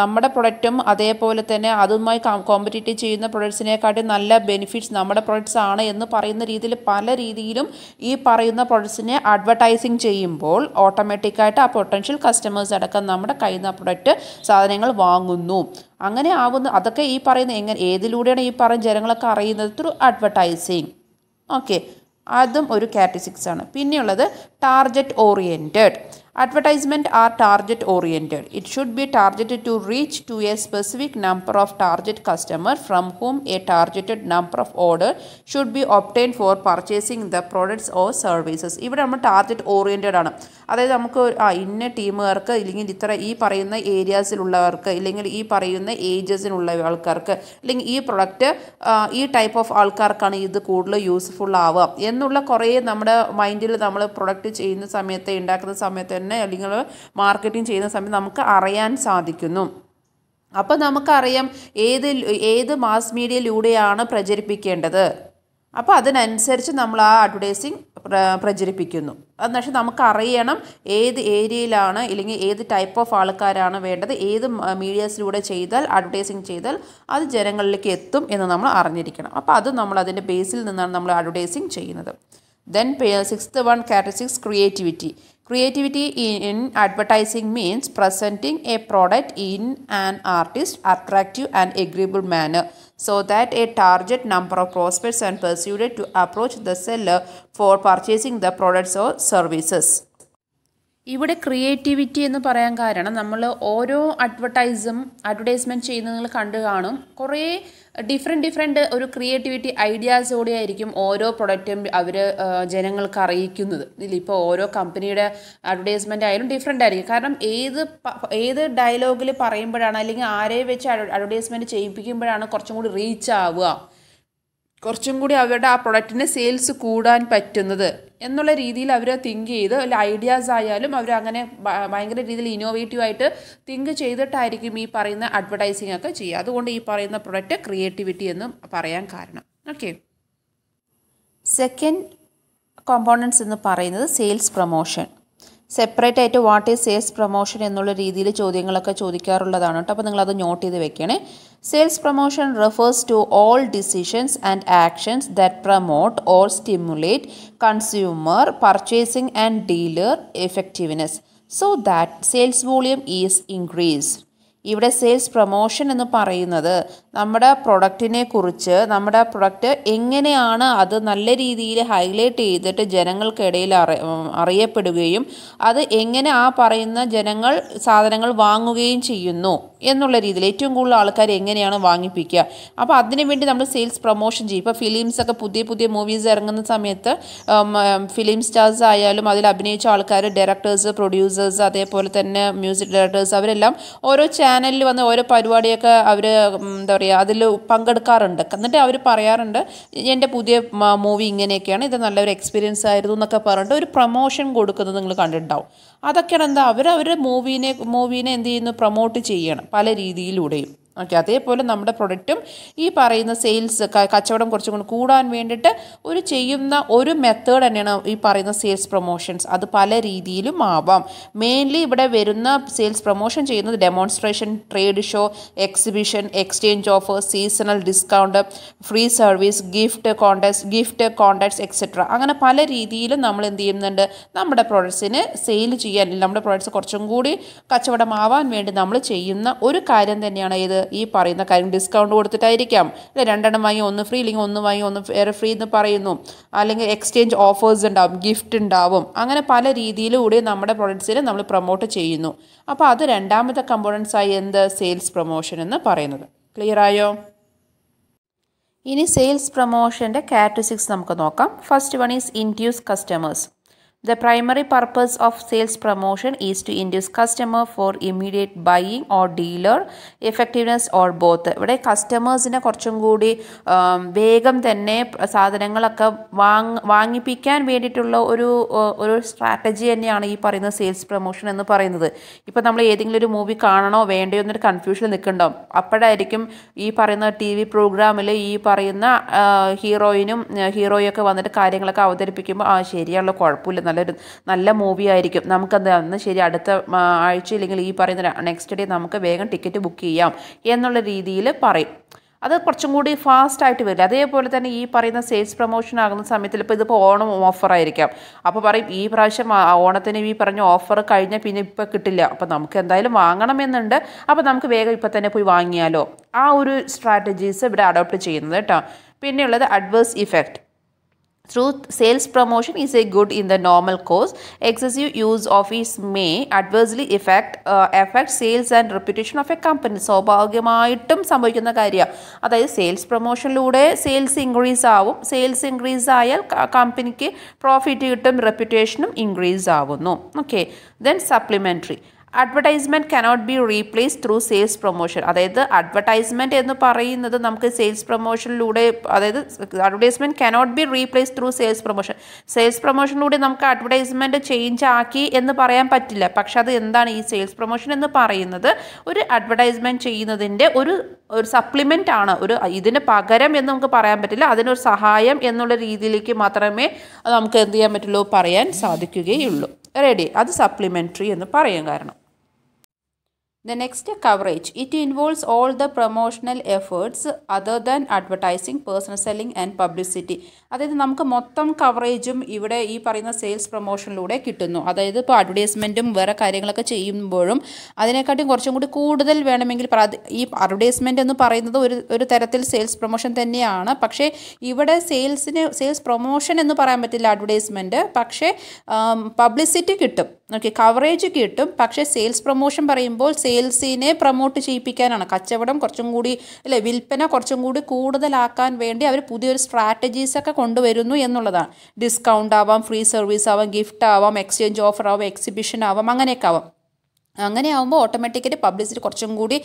നമ്മുടെ പ്രൊഡക്റ്റും അതേപോലെ തന്നെ അതുമായി കോമ്പറ്റീറ്റ് ചെയ്യുന്ന പ്രൊഡക്ട്സിനെക്കാട്ടും നല്ല ബെനിഫിറ്റ്സ് നമ്മുടെ പ്രൊഡക്ട്സ് ആണ് എന്ന് പറയുന്ന രീതിയിൽ പല രീതിയിലും ഈ പറയുന്ന പ്രൊഡക്ട്സിനെ അഡ്വർടൈസിങ് ചെയ്യുമ്പോൾ ഓട്ടോമാറ്റിക്കായിട്ട് ആ പൊട്ടൻഷ്യൽ കസ്റ്റമേഴ്സ് അടക്കം നമ്മുടെ കയ്യിൽ നിന്ന് പ്രൊഡക്റ്റ് സാധനങ്ങൾ വാങ്ങുന്നു. അങ്ങനെ ആവുന്ന അതൊക്കെ ഈ പറയുന്ന ഏതിലൂടെയാണ് ഈ പറയുന്ന ജനങ്ങളൊക്കെ അറിയുന്നത്? Through advertising. ഓക്കെ, അതും ഒരു കാറ്റഗറി ആണ്. പിന്നെയുള്ളത് target oriented. Advertisement are target oriented. It should be targeted to reach to a specific number of target customer from whom a targeted number of order should be obtained for purchasing the products or services. ഇവിടെ നമ്മൾ target oriented ആണ്. അതായത് നമുക്ക് ഇന്ന ടീമുകാർക്ക്, ഇല്ലെങ്കിൽ ഇത്ര ഈ പറയുന്ന ഏരിയാസിലുള്ളവർക്ക്, ഇല്ലെങ്കിൽ ഈ പറയുന്ന ഏജസിനുള്ള ആൾക്കാർക്ക്, അല്ലെങ്കിൽ ഈ പ്രൊഡക്റ്റ് ഈ ടൈപ്പ് ഓഫ് ആൾക്കാർക്കാണ് ഇത് കൂടുതൽ യൂസ്ഫുൾ ആവുക എന്നുള്ള കുറേ നമ്മുടെ മൈൻഡിൽ നമ്മൾ പ്രൊഡക്റ്റ് ചെയ്യുന്ന സമയത്ത്, ഉണ്ടാക്കുന്ന സമയത്ത് തന്നെ, അല്ലെങ്കിൽ മാർക്കറ്റിംഗ് ചെയ്യുന്ന സമയത്ത് നമുക്ക് അറിയാൻ സാധിക്കുന്നു. അപ്പോൾ നമുക്കറിയാം ഏത് മാസ് മീഡിയയിലൂടെയാണ് പ്രചരിപ്പിക്കേണ്ടത്. അപ്പോൾ അതിനനുസരിച്ച് നമ്മൾ ആ അഡ്വർടൈസിങ് പ്രചരിപ്പിക്കുന്നു. എന്നുവെച്ചാൽ നമുക്കറിയണം ഏത് ഏരിയയിലാണ്, ഇല്ലെങ്കിൽ ഏത് ടൈപ്പ് ഓഫ് ആൾക്കാരാണ് വേണ്ടത്, ഏത് മീഡിയാസിലൂടെ ചെയ്താൽ, അഡ്വർടൈസിങ് ചെയ്താൽ അത് ജനങ്ങളിലേക്ക് എത്തും എന്ന് നമ്മൾ അറിഞ്ഞിരിക്കണം. അപ്പോൾ അത് നമ്മൾ അതിൻ്റെ ബേസിൽ നിന്നാണ് നമ്മൾ അഡ്വർടൈസിങ് ചെയ്യുന്നത്. Then sixth one, characteristics, creativity. Creativity in advertising means presenting a product in an artist, attractive and agreeable manner so that a target number of prospects are persuaded to approach the seller for purchasing the products or services. ഇവിടെ creativity എന്ന് പറയാൻ കാരണം, നമ്മൾ ഓരോ advertisement ചെയ്യുന്നത് നിങ്ങൾ കണ്ടു കാണും. കുറേ ഡിഫറെൻറ്റ് ഒരു ക്രിയേറ്റിവിറ്റി ഐഡിയാസോടെ ആയിരിക്കും ഓരോ പ്രൊഡക്റ്റും അവർ ജനങ്ങൾക്ക് അറിയിക്കുന്നത്. ഇതിലിപ്പോൾ ഓരോ കമ്പനിയുടെ അഡ്വർടൈസ്മെൻ്റ് ആയാലും ഡിഫറെൻ്റ് ആയിരിക്കും. കാരണം ഏത് ഡയലോഗിൽ പറയുമ്പോഴാണ്, അല്ലെങ്കിൽ ആരെ വെച്ച് അഡ്വർടൈസ്മെൻറ്റ് ചെയ്യിപ്പിക്കുമ്പോഴാണ് കുറച്ചും കൂടി റീച്ച് ആവുക, കുറച്ചും കൂടി അവരുടെ ആ പ്രൊഡക്റ്റിന് സെയിൽസ് കൂടാൻ പറ്റുന്നത് എന്നുള്ള രീതിയിൽ അവർ തിങ്ക് ചെയ്ത്, അല്ല ഐഡിയാസ് ആയാലും അവർ അങ്ങനെ ഭയങ്കര രീതിയിൽ ഇന്നോവേറ്റീവായിട്ട് തിങ്ക് ചെയ്തിട്ടായിരിക്കും ഈ പറയുന്ന അഡ്വർടൈസിങ് ഒക്കെ ചെയ്യുക. അതുകൊണ്ട് ഈ പറയുന്ന പ്രൊഡക്റ്റ് ക്രിയേറ്റിവിറ്റി എന്ന് പറയാൻ കാരണം. ഓക്കെ, സെക്കൻഡ് കോമ്പോണൻസ് എന്ന് പറയുന്നത് സെയിൽസ് പ്രൊമോഷൻ. സെപ്പറേറ്റ് ആയിട്ട് വാട്ട് ഈസ് സെയിൽസ് പ്രൊമോഷൻ എന്നുള്ള രീതിയിൽ ചോദ്യങ്ങളൊക്കെ ചോദിക്കാറുള്ളതാണ് കേട്ടോ. അപ്പോൾ നിങ്ങളത് നോട്ട് ചെയ്ത് വെക്കണേ. Sales promotion refers to all decisions and actions that promote or stimulate consumer purchasing and dealer effectiveness so that sales volume is increased. ഇവിടെ സെയിൽസ് പ്രൊമോഷൻ എന്ന് പറയുന്നത് നമ്മുടെ പ്രൊഡക്റ്റിനെ കുറിച്ച്, നമ്മുടെ പ്രൊഡക്റ്റ് എങ്ങനെയാണ് അത് നല്ല രീതിയിൽ ഹൈലൈറ്റ് ചെയ്തിട്ട് ജനങ്ങൾക്കിടയിൽ അറിയപ്പെടുകയും അത് എങ്ങനെ ആ പറയുന്ന ജനങ്ങൾ സാധനങ്ങൾ വാങ്ങുകയും ചെയ്യുന്നു എന്നുള്ള രീതിയിൽ ഏറ്റവും കൂടുതൽ ആൾക്കാർ എങ്ങനെയാണ് വാങ്ങിപ്പിക്കുക. അപ്പോൾ അതിനു വേണ്ടി നമ്മൾ സെയിൽസ് പ്രൊമോഷൻ ചെയ്യും. ഇപ്പോൾ ഫിലിംസൊക്കെ പുതിയ മൂവീസ് ഇറങ്ങുന്ന സമയത്ത് ഫിലിം സ്റ്റാർസ് ആയാലും അതിൽ അഭിനയിച്ച ആൾക്കാർ, ഡയറക്ടേഴ്സ്, പ്രൊഡ്യൂസേഴ്സ്, അതേപോലെ തന്നെ മ്യൂസിക് ഡയറക്ടേഴ്സ്, അവരെല്ലാം ഓരോ ചാനലിൽ വന്ന് ഓരോ പരിപാടിയൊക്കെ അവർ എന്താ പറയുക അതിൽ പങ്കെടുക്കാറുണ്ട്. എന്നിട്ട് അവർ പറയാറുണ്ട് എൻ്റെ പുതിയ മൂവി ഇങ്ങനെയൊക്കെയാണ്, ഇത് നല്ലൊരു എക്സ്പീരിയൻസ് ആയിരുന്നു എന്നൊക്കെ പറഞ്ഞിട്ട് ഒരു പ്രൊമോഷൻ കൊടുക്കുന്നത് നിങ്ങൾ കണ്ടിട്ടുണ്ടാവും. അതൊക്കെയാണ് എന്താ അവരുടെ മൂവീനെ എന്ത് ചെയ്യുന്നു, പ്രൊമോട്ട് ചെയ്യണം പല രീതിയിലൂടെയും. ഓക്കെ, അതേപോലെ നമ്മുടെ പ്രൊഡക്റ്റും ഈ പറയുന്ന സെയിൽസ് കച്ചവടം കുറച്ചും കൂടി കൂടാൻ വേണ്ടിയിട്ട് ചെയ്യുന്ന ഒരു മെത്തേഡ് തന്നെയാണ് ഈ പറയുന്ന സെയിൽസ് പ്രൊമോഷൻസ്. അത് പല രീതിയിലും ആവാം. മെയിൻലി ഇവിടെ വരുന്ന സെയിൽസ് പ്രൊമോഷൻ ചെയ്യുന്നത് demonstration, trade show, exhibition, exchange offer, seasonal discount, free service, gift contacts etcetera. അങ്ങനെ പല രീതിയിലും നമ്മൾ എന്ത് ചെയ്യുന്നുണ്ട്, നമ്മുടെ പ്രൊഡക്ട്സിന് സെയിൽ ചെയ്യാൻ, നമ്മുടെ പ്രൊഡക്ട്സ് കുറച്ചും കൂടി കച്ചവടമാവാൻ വേണ്ടി നമ്മൾ ചെയ്യുന്ന ഒരു കാര്യം തന്നെയാണ് ഇത് ഈ പറയുന്ന കാര്യം. ഡിസ്കൗണ്ട് കൊടുത്തിട്ടായിരിക്കാം, അല്ലെ 2 വാങ്ങി 1 ഫ്രീ, അല്ലെങ്കിൽ 1 വാങ്ങി 1 വേറെ ഫ്രീ എന്ന് പറയുന്നു, അല്ലെങ്കിൽ എക്സ്ചേഞ്ച് ഓഫേഴ്സ് ഉണ്ടാവും, ഗിഫ്റ്റ് ഉണ്ടാവും. അങ്ങനെ പല രീതിയിലൂടെ നമ്മുടെ പ്രൊഡക്ട്സിനെ നമ്മൾ പ്രൊമോട്ട് ചെയ്യുന്നു. അപ്പോൾ അത് രണ്ടാമത്തെ കമ്പോണൻസ് ആയി സെയിൽസ് പ്രൊമോഷൻ എന്ന് പറയുന്നത്. ക്ലിയർ ആയോ? ഇനി സെയിൽസ് പ്രൊമോഷൻ്റെ കാറ്റഗറീസ് നമുക്ക് നോക്കാം. First one is induce customers. The primary purpose of sales promotion is to induce customer for immediate buying or dealer effectiveness or both. ഇവിടെ കസ്റ്റമേഴ്സിനെ കുറച്ചും കൂടി വേഗം തന്നെ സാധനങ്ങളൊക്കെ വാങ്ങിപ്പിക്കാൻ വേണ്ടിയിട്ടുള്ള ഒരു സ്ട്രാറ്റജി തന്നെയാണ് ഈ പറയുന്ന സെയിൽസ് പ്രൊമോഷൻ എന്ന് പറയുന്നത്. ഇപ്പോൾ നമ്മൾ ഏതെങ്കിലും ഒരു മൂവി കാണണോ വേണ്ടയോ എന്നൊരു കൺഫ്യൂഷനിൽ നിൽക്കുന്നുണ്ടാവും. അപ്പോഴായിരിക്കും ഈ പറയുന്ന TV പ്രോഗ്രാമിൽ ഈ പറയുന്ന ഹീറോയൊക്കെ വന്നിട്ട് കാര്യങ്ങളൊക്കെ അവതരിപ്പിക്കുമ്പോൾ ശരിയാണല്ലോ, കുഴപ്പമില്ല, നല്ല മൂവി ആയിരിക്കും, നമുക്കത് അന്ന് ശരി അടുത്ത ആഴ്ച ഇല്ലെങ്കിൽ ഈ പറയുന്ന നെക്സ്റ്റ് ഡേ നമുക്ക് വേഗം ടിക്കറ്റ് ബുക്ക് ചെയ്യാം എന്നുള്ള രീതിയിൽ പറയും. അത് കുറച്ചും കൂടി ഫാസ്റ്റായിട്ട് വരില്ല. അതേപോലെ തന്നെ ഈ പറയുന്ന സെയിൽസ് പ്രൊമോഷൻ ആകുന്ന സമയത്തിൽ ഇതിപ്പോൾ ഓണം ഓഫർ ആയിരിക്കാം. അപ്പോൾ പറയും ഈ പ്രാവശ്യം ഓണത്തിന് ഈ പറഞ്ഞ ഓഫർ കഴിഞ്ഞാൽ പിന്നെ ഇപ്പോൾ കിട്ടില്ല, അപ്പോൾ നമുക്ക് എന്തായാലും വാങ്ങണമെന്നുണ്ട്, അപ്പോൾ നമുക്ക് വേഗം ഇപ്പോൾ തന്നെ പോയി വാങ്ങിയാലോ. ആ ഒരു സ്ട്രാറ്റജീസ് ഇവിടെ അഡോപ്റ്റ് ചെയ്യുന്നത് കേട്ടോ. പിന്നെയുള്ളത് adverse effect. Through sales promotion is a good in the normal course. Excessive use of it may adversely affect sales and reputation of a company. സ്വാഭാവികമായിട്ടും സംഭവിക്കുന്ന കാര്യമാണ്. അതായത് സെയിൽസ് പ്രൊമോഷനിലൂടെ സെയിൽസ് ഇൻക്രീസ് ആവും. സെയിൽസ് ഇൻക്രീസ് ആയാൽ കമ്പനിക്ക് പ്രോഫിറ്റ് കിട്ടും, റെപ്യൂട്ടേഷനും ഇൻക്രീസ് ആവുന്നു. Okay, then supplementary. Advertisement cannot be replace through sales promotion. അതായത് അഡ്വർടൈസ്മെൻറ്റ് എന്ന് പറയുന്നത് നമുക്ക് സെയിൽസ് പ്രൊമോഷനിലൂടെ, അതായത് advertisement cannot be replace through sales promotion. Sales പ്രൊമോഷനിലൂടെ നമുക്ക് അഡ്വർടൈസ്മെൻറ്റ് ചേഞ്ച് ആക്കി എന്ന് പറയാൻ പറ്റില്ല. പക്ഷെ അത് എന്താണ് ഈ സെയിൽസ് പ്രൊമോഷൻ എന്ന് പറയുന്നത്? ഒരു അഡ്വർടൈസ്മെൻറ്റ് ചെയ്യുന്നതിൻ്റെ ഒരു സപ്ലിമെൻ്റ് ആണ്. ഇതിന് പകരം എന്ന് നമുക്ക് പറയാൻ പറ്റില്ല, അതിനൊരു സഹായം എന്നുള്ള രീതിയിലേക്ക് മാത്രമേ നമുക്ക് എന്ത് ചെയ്യാൻ പറ്റുള്ളൂ, പറയാൻ സാധിക്കുകയുള്ളൂ. റെഡി, അത് സപ്ലിമെൻ്ററി എന്ന് പറയാൻ കാരണം. The next, coverage. It involves all the promotional efforts other than advertising, personal selling and publicity. അതായത് നമുക്ക് മൊത്തം കവറേജും ഇവിടെ ഈ പറയുന്ന സെയിൽസ് പ്രൊമോഷനിലൂടെ കിട്ടുന്നു. അതായത് ഇപ്പോൾ അഡ്വർടൈസ്മെൻറ്റും വേറെ കാര്യങ്ങളൊക്കെ ചെയ്യുമ്പോഴും അതിനെക്കാട്ടും കുറച്ചും കൂടി കൂടുതൽ വേണമെങ്കിൽ ഈ അഡ്വർടൈസ്മെൻറ്റ് എന്ന് പറയുന്നത് ഒരു തരത്തിൽ സെയിൽസ് പ്രൊമോഷൻ തന്നെയാണ്. പക്ഷേ ഇവിടെ സെയിൽസ് പ്രൊമോഷൻ എന്ന് പറയാൻ പറ്റില്ല അഡ്വർടൈസ്മെൻറ്റ്, പക്ഷേ പബ്ലിസിറ്റി കിട്ടും. ഓക്കെ, കവറേജ് കിട്ടും. പക്ഷേ സെയിൽസ് പ്രൊമോഷൻ പറയുമ്പോൾ സെയിൽസിനെ പ്രൊമോട്ട് ചെയ്യിപ്പിക്കാനാണ്. കച്ചവടം കുറച്ചും കൂടി വിൽപ്പന കുറച്ചും കൂടി കൂടുതലാക്കാൻ വേണ്ടി അവർ പുതിയൊരു സ്ട്രാറ്റജീസൊക്കെ കൊണ്ടുവരുന്നു എന്നുള്ളതാണ്. ഡിസ്കൗണ്ട് ആവാം, ഫ്രീ സർവീസ് ആവാം, ഗിഫ്റ്റ് ആവാം, എക്സ്ചേഞ്ച് ഓഫർ ആവാം, എക്സിബിഷൻ ആവാം, അങ്ങനെയൊക്കെ ആവാം. അങ്ങനെ ആകുമ്പോൾ ഓട്ടോമാറ്റിക്കലി പബ്ലിസിറ്റി കുറച്ചും കൂടി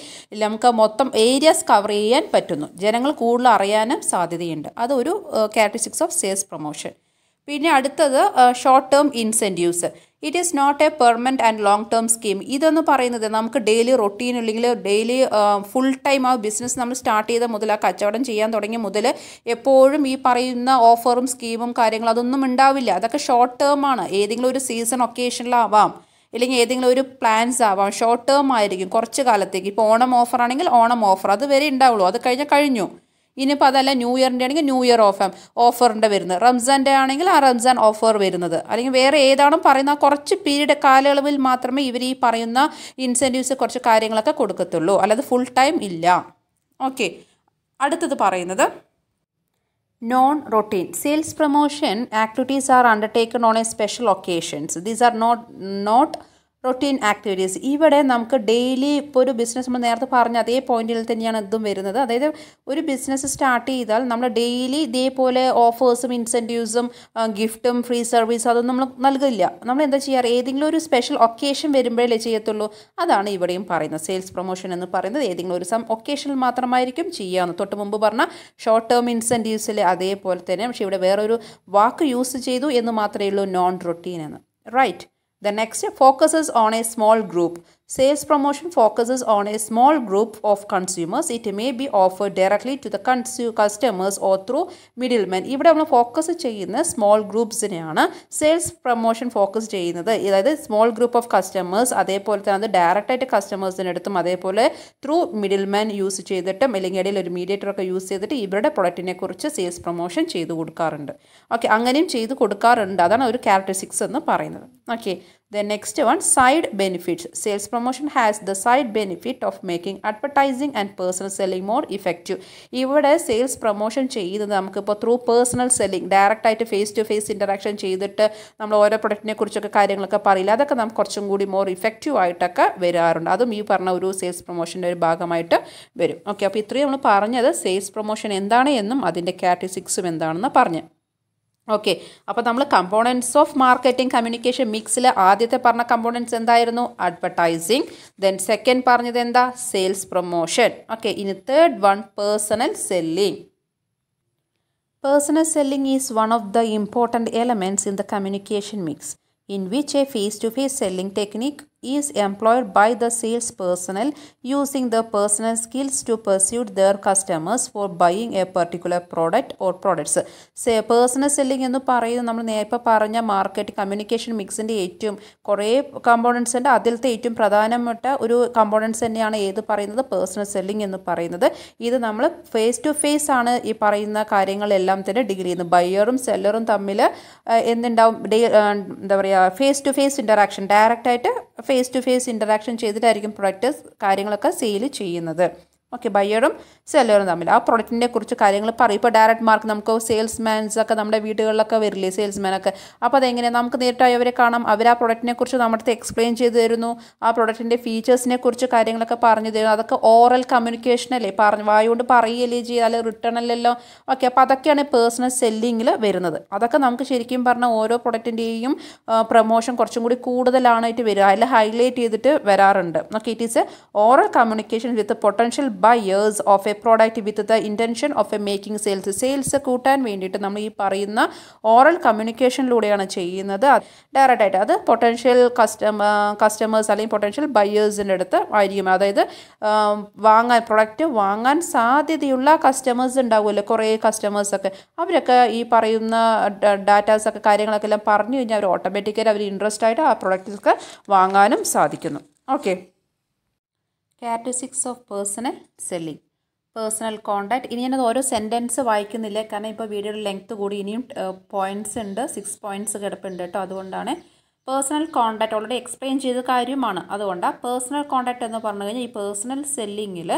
നമുക്ക് മൊത്തം ഏരിയാസ് കവർ ചെയ്യാൻ പറ്റുന്നു, ജനങ്ങൾ കൂടുതൽ അറിയാനും സാധ്യതയുണ്ട്. അതൊരു ക്യാരക്ടറിസ്റ്റിക്സ് ഓഫ് സെയിൽസ് പ്രൊമോഷൻ. പിന്നെ അടുത്തത് short term incentives. It is not a permanent and long term scheme. ഇതെന്ന് പറയുന്നത് നമുക്ക് ഡെയിലി റൊട്ടീൻ അല്ലെങ്കിൽ ഡെയിലി ഫുൾ ടൈം ആ ബിസിനസ് നമ്മൾ സ്റ്റാർട്ട് ചെയ്ത മുതൽ, ആ കച്ചവടം ചെയ്യാൻ തുടങ്ങിയ മുതൽ എപ്പോഴും ഈ പറയുന്ന ഓഫറും സ്കീമും കാര്യങ്ങളും അതൊന്നും ഉണ്ടാവില്ല. അതൊക്കെ ഷോർട്ട് ടേം ആണ്. ഏതെങ്കിലും ഒരു സീസൺ ഒക്കേഷനിലാവാം, അല്ലെങ്കിൽ ഏതെങ്കിലും ഒരു പ്ലാൻസ് ആവാം. ഷോർട്ട് ടേം ആയിരിക്കും, കുറച്ച് കാലത്തേക്ക്. ഇപ്പോൾ ഓണം ഓഫർ ആണെങ്കിൽ ഓണം ഓഫർ അത് വരെ ഉണ്ടാവുള്ളൂ, അത് കഴിഞ്ഞാൽ കഴിഞ്ഞു. ഇനിയിപ്പോൾ അതല്ല ന്യൂ ഇയറിൻ്റെ ആണെങ്കിൽ ന്യൂ ഇയർ ഓഫറിൻ്റെ വരുന്നത്, റംസാൻ്റെ ആണെങ്കിൽ ആ റംസാൻ ഓഫർ വരുന്നത്, അല്ലെങ്കിൽ വേറെ ഏതാണോ പറയുന്ന കുറച്ച് പീരീഡ് കാലയളവിൽ മാത്രമേ ഇവർ ഈ പറയുന്ന ഇൻസെൻറ്റീവ്സ് കുറച്ച് കാര്യങ്ങളൊക്കെ കൊടുക്കത്തുള്ളൂ, അല്ലാതെ ഫുൾ ടൈം ഇല്ല. ഓക്കെ, അടുത്തത് പറയുന്നത് non routine. Sales promotion activities are undertaken on a special occasions. These are not routine activities. ഇവിടെ നമുക്ക് ഡെയിലി ഇപ്പോൾ ഒരു ബിസിനസ് നമ്മൾ നേരത്തെ പറഞ്ഞ അതേ പോയിന്റിൽ തന്നെയാണ് ഇതും വരുന്നത്. അതായത് ഒരു ബിസിനസ് സ്റ്റാർട്ട് ചെയ്താൽ നമ്മൾ ഡെയിലി ഇതേപോലെ ഓഫേഴ്സും ഇൻസെൻറ്റീവ്സും ഗിഫ്റ്റും ഫ്രീ സർവീസും അതൊന്നും നമ്മൾ നൽകില്ല. നമ്മൾ എന്താ ചെയ്യാറ്? ഏതെങ്കിലും ഒരു സ്പെഷ്യൽ ഒക്കേഷൻ വരുമ്പോഴേ ചെയ്യത്തുള്ളൂ. അതാണ് ഇവിടെയും പറയുന്നത്. സെയിൽസ് പ്രൊമോഷൻ എന്ന് പറയുന്നത് ഏതെങ്കിലും ഒരു ഒക്കേഷനിൽ മാത്രമായിരിക്കും ചെയ്യാവുന്നത്. തൊട്ട് മുമ്പ് പറഞ്ഞ ഷോർട്ട് ടേം ഇൻസെൻറ്റീവ്സിൽ അതേപോലെ തന്നെ, പക്ഷേ ഇവിടെ വേറൊരു വാക്ക് യൂസ് ചെയ്തു എന്ന് മാത്രമേ ഉള്ളൂ, നോൺ റൊട്ടീൻ എന്ന്. Right. The next focuses on a small group. Sales promotion focuses on a small group of consumers. It may be offered directly to the customers or through middlemen. ഇവിടെ നമ്മൾ focus ചെയ്യുന്ന small ഗ്രൂപ്പ്സിനെയാണ് sales promotion focus ചെയ്യുന്നത്. അതായത് small group of customers, അതേപോലെ തന്നെ അത് ഡയറക്റ്റായിട്ട് കസ്റ്റമേഴ്സിനടുത്തും അതേപോലെ ത്രൂ മിഡിൽമാൻ യൂസ് ചെയ്തിട്ടും അല്ലെങ്കിൽ ഇടയിൽ ഒരു മീഡിയേറ്ററൊക്കെ യൂസ് ചെയ്തിട്ട് ഇവരുടെ പ്രൊഡക്റ്റിനെ കുറിച്ച് സെയിൽസ് പ്രൊമോഷൻ ചെയ്തു കൊടുക്കാറുണ്ട്. ഓക്കെ, അങ്ങനെയും ചെയ്തു കൊടുക്കാറുണ്ട്. അതാണ് ഒരു ക്യാരക്ടറിസ്റ്റിക്സ് എന്ന് പറയുന്നത്. Okay, the next one, side benefits. Sales promotion has the side benefit of making advertising and personal selling more effective. ഇവിടെ സെയിൽസ് പ്രൊമോഷൻ ചെയ്യുന്നത് നമുക്കിപ്പോൾ ത്രൂ പേഴ്സണൽ സെല്ലിംഗ്, ഡയറക്റ്റ് ആയിട്ട് ഫേസ് ടു ഫേസ് ഇൻറ്ററാക്ഷൻ ചെയ്തിട്ട് നമ്മൾ ഓരോ പ്രൊഡക്റ്റിനെ കുറിച്ചൊക്കെ കാര്യങ്ങളൊക്കെ പറയില്ല, അതൊക്കെ നമുക്ക് കുറച്ചും കൂടി മോർ ഇഫക്റ്റീവ് ആയിട്ടൊക്കെ വരാറുണ്ട്. അതും ഈ പറഞ്ഞ ഒരു സെയിൽസ് പ്രൊമോഷൻ്റെ ഒരു ഭാഗമായിട്ട് വരും. ഓക്കെ, അപ്പോൾ ഇത്രയും നമ്മൾ പറഞ്ഞത് സെയിൽസ് പ്രൊമോഷൻ എന്താണ് എന്നും അതിൻ്റെ ക്യാരക്ടറിസ്റ്റിക്സും എന്താണെന്ന് പറഞ്ഞു. ഓക്കെ, അപ്പോൾ നമ്മൾ കമ്പോണൻസ് ഓഫ് മാർക്കറ്റിംഗ് കമ്മ്യൂണിക്കേഷൻ മിക്സിൽ ആദ്യത്തെ പറഞ്ഞ കമ്പോണൻസ് എന്തായിരുന്നു? അഡ്വർടൈസിങ്. ദെൻ സെക്കൻഡ് പറഞ്ഞത് എന്താ? Sales promotion. ഓക്കെ, ഇനി third one personal selling. Personal selling is one of the important elements in the communication mix, in which a face-to-face selling technique is employed by the sales personnel using their personal skills to persuade their customers for buying a particular product or products. Personal selling എന്ന് പറയുന്നത് നമ്മൾ നേരത്തെ പറഞ്ഞ market communication മിക്സിൻ്റെ ഏറ്റവും കുറേ components ഉണ്ട്. അതിലത്തെ ഏറ്റവും പ്രധാനപ്പെട്ട ഒരു കമ്പോണൻസ് തന്നെയാണ് ഏത് പറയുന്നത്? പേഴ്സണൽ സെല്ലിംഗ് എന്ന് പറയുന്നത്. ഇത് നമ്മൾ ഫേസ് ടു ഫേസ് ആണ് ഈ പറയുന്ന കാര്യങ്ങളെല്ലാം തന്നെ ഡീൽ ചെയ്യുന്നത്. ബയ്യറും സെല്ലറും തമ്മിൽ എന്തുണ്ടാവും? എന്താ പറയുക, ഫേസ് ടു ഫേസ് ഇൻ്ററാക്ഷൻ, ഡയറക്റ്റായിട്ട് ഫേസ് ടു ഫേസ് ഇൻ്ററാക്ഷൻ ചെയ്തിട്ടായിരിക്കും പ്രൊഡക്റ്റ് കാര്യങ്ങളൊക്കെ സെയിൽ ചെയ്യുന്നത്. ഓക്കെ, ബയ്യറും സെല്ലറും തമ്മിൽ ആ പ്രൊഡക്റ്റിനെ കുറിച്ച് കാര്യങ്ങൾ പറയും. ഇപ്പോൾ ഡയറക്റ്റ് മാർക്ക് നമുക്ക് സെയിൽസ്മാൻസ് ഒക്കെ നമ്മുടെ വീടുകളിലൊക്കെ വരില്ലേ, സെയിൽസ്മാനൊക്കെ. അപ്പോൾ അതെങ്ങനെയാണ്? നമുക്ക് നേരിട്ടായി അവരെ കാണാം. അവർ ആ പ്രൊഡക്റ്റിനെ കുറിച്ച് നമ്മുടെ അടുത്ത് എക്സ്പ്ലെയിൻ ചെയ്ത് തരുന്നു. ആ പ്രൊഡക്റ്റിൻ്റെ ഫീച്ചേഴ്സിനെ കുറിച്ച് കാര്യങ്ങളൊക്കെ പറഞ്ഞു തരുന്നു. അതൊക്കെ ഓറൽ കമ്മ്യൂണിക്കേഷനല്ലേ, വായുകൊണ്ട് പറയുകയല്ലേ ചെയ്യുക, അല്ലെങ്കിൽ റിട്ടേൺ അല്ലല്ലോ. ഓക്കെ, അപ്പോൾ അതൊക്കെയാണ് പേഴ്സണൽ സെല്ലിങ്ങിൽ വരുന്നത്. അതൊക്കെ നമുക്ക് ശരിക്കും പറഞ്ഞാൽ ഓരോ പ്രൊഡക്റ്റിൻ്റെയും പ്രൊമോഷൻ കുറച്ചും കൂടി കൂടുതലാണായിട്ട് വരിക, അതിൽ ഹൈലൈറ്റ് ചെയ്തിട്ട് വരാറുണ്ട്. Okay, it is oral communication with potential buyers of a product with the intention of a making sales. Sales കൂട്ടാൻ വേണ്ടിയിട്ട് നമ്മൾ ഈ പറയുന്ന ഓറൽ കമ്മ്യൂണിക്കേഷനിലൂടെയാണ് ചെയ്യുന്നത്. ഡയറക്റ്റായിട്ട് അത് പൊട്ടൻഷ്യൽ കസ്റ്റമേഴ്സ് അല്ലെങ്കിൽ പൊട്ടൻഷ്യൽ ബയേഴ്സിൻ്റെ അടുത്ത് ആയിരിക്കും. അതായത് പ്രൊഡക്റ്റ് വാങ്ങാൻ സാധ്യതയുള്ള കസ്റ്റമേഴ്സ് ഉണ്ടാവുമല്ലോ, കുറേ കസ്റ്റമേഴ്സൊക്കെ. അവരൊക്കെ ഈ പറയുന്ന ഡാറ്റാസൊക്കെ കാര്യങ്ങളൊക്കെ എല്ലാം പറഞ്ഞു കഴിഞ്ഞാൽ അവർ ഓട്ടോമാറ്റിക്കലി അവർ ഇൻട്രസ്റ്റ് ആയിട്ട് ആ പ്രൊഡക്റ്റിലൊക്കെ വാങ്ങാനും സാധിക്കുന്നു. Okay, characteristics of personal selling. Personal contact. ഇനി ഞാനത് ഓരോ സെൻറ്റൻസ് വായിക്കുന്നില്ല, കാരണം ഇപ്പോൾ വീഡിയോയുടെ ലെങ്ത്ത് കൂടി, ഇനിയും പോയിൻറ്റ്സ് ഉണ്ട്, 6 പോയിൻറ്റ്സ് കിടപ്പുണ്ട് കേട്ടോ. അതുകൊണ്ടാണ് പേഴ്സണൽ കോണ്ടാക്ട് ഓൾറെഡി എക്സ്പ്ലെയിൻ ചെയ്ത കാര്യമാണ്. അതുകൊണ്ടാണ് പേഴ്സണൽ കോണ്ടാക്ട് എന്ന് പറഞ്ഞു കഴിഞ്ഞാൽ ഈ പേഴ്സണൽ സെല്ലിങ്ങിൽ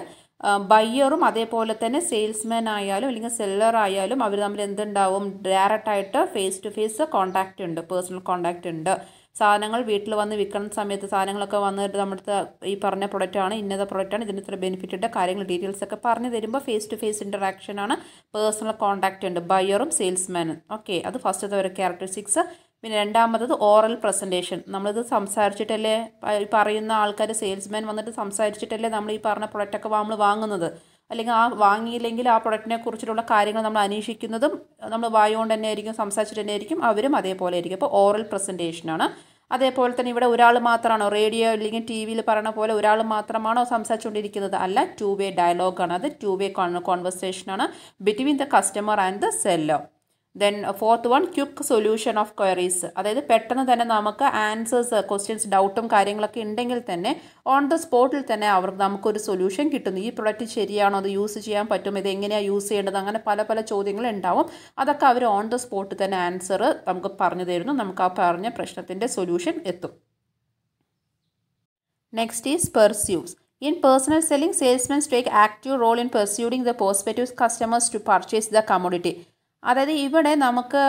ബയ്യറും അതേപോലെ തന്നെ സെയിൽസ്മാൻ ആയാലും അല്ലെങ്കിൽ സെല്ലർ ആയാലും അവർ തമ്മിൽ എന്തുണ്ടാവും? ഡയറക്റ്റായിട്ട് ഫേസ് ടു ഫേസ് കോണ്ടാക്റ്റ് ഉണ്ട്, പേഴ്സണൽ കോണ്ടാക്റ്റ് ഉണ്ട്. സാധനങ്ങൾ വീട്ടിൽ വന്ന് വിൽക്കുന്ന സമയത്ത് സാധനങ്ങളൊക്കെ വന്നിട്ട് നമ്മുടെ ഈ പറഞ്ഞ പ്രൊഡക്റ്റാണ്, ഇന്നത്തെ പ്രൊഡക്റ്റാണ്, ഇതിന് ഇത്ര ബെനിഫിറ്റ് ഉണ്ട്, കാര്യങ്ങൾ ഡീറ്റെയിൽസ് ഒക്കെ പറഞ്ഞു തരുമ്പോൾ ഫേസ് ടു ഫേസ് ഇൻറ്ററാക്ഷനാണ്, പേഴ്സണൽ കോണ്ടാക്റ്റ് ഉണ്ട് ബയ്യറും സെയിൽസ്മാനും. ഓക്കെ, അത് ഫസ്റ്റത്തെ ഒരു ക്യാരക്ടറിസ്റ്റിക്സ്. പിന്നെ രണ്ടാമത്തത് ഓറൽ പ്രസൻറ്റേഷൻ. നമ്മളിത് സംസാരിച്ചിട്ടല്ലേ പറയുന്ന ആൾക്കാർ, സെയിൽസ്മാൻ വന്നിട്ട് സംസാരിച്ചിട്ടല്ലേ നമ്മൾ ഈ പറഞ്ഞ പ്രൊഡക്റ്റൊക്കെ നമ്മൾ വാങ്ങുന്നത്. അല്ലെങ്കിൽ ആ വാങ്ങിയില്ലെങ്കിൽ ആ പ്രൊഡക്റ്റിനെ കുറിച്ചിട്ടുള്ള കാര്യങ്ങൾ നമ്മൾ അന്വേഷിക്കുന്നതും നമ്മൾ വായുകൊണ്ട് തന്നെ ആയിരിക്കും, സംസാരിച്ചിട്ട് തന്നെ ആയിരിക്കും. അവരും അതേപോലെ ആയിരിക്കും. അപ്പോൾ ഓറൽ പ്രസൻറ്റേഷനാണ്. അതേപോലെ തന്നെ ഇവിടെ ഒരാൾ മാത്രമാണോ, റേഡിയോ അല്ലെങ്കിൽ ടി വിയിൽ പറയുന്ന പോലെ ഒരാൾ മാത്രമാണോ സംസാരിച്ചുകൊണ്ടിരിക്കുന്നത്? അല്ല, 2 വേ ഡയലോഗാണ്. അത് 2 വേ കോൺവെർസേഷനാണ് between the customer and the seller. Then fourth one, quick solution of queries. അതായത് പെട്ടെന്ന് തന്നെ നമുക്ക് ആൻസേഴ്സ്, ക്വസ്റ്റ്യൻസ്, ഡൗട്ടും കാര്യങ്ങളൊക്കെ ഉണ്ടെങ്കിൽ തന്നെ ഓൺ ദ സ്പോട്ടിൽ തന്നെ നമുക്കൊരു സൊല്യൂഷൻ കിട്ടുന്നു. ഈ പ്രൊഡക്റ്റ് ശരിയാണോ, അത് യൂസ് ചെയ്യാൻ പറ്റും, ഇത് എങ്ങനെയാണ് യൂസ് ചെയ്യേണ്ടത്, അങ്ങനെ പല പല ചോദ്യങ്ങൾ ഉണ്ടാവും. അതൊക്കെ അവർ ഓൺ ദ സ്പോട്ടിൽ തന്നെ ആൻസർ നമുക്ക് പറഞ്ഞു തരുന്നു. നമുക്ക് ആ പറഞ്ഞ പ്രശ്നത്തിൻ്റെ സൊല്യൂഷൻ എത്തും. Next is Perseus. In personal selling, salesmen take active role in persuading the prospective customers to purchase the commodity. അതായത് ഇവിടെ നമുക്ക്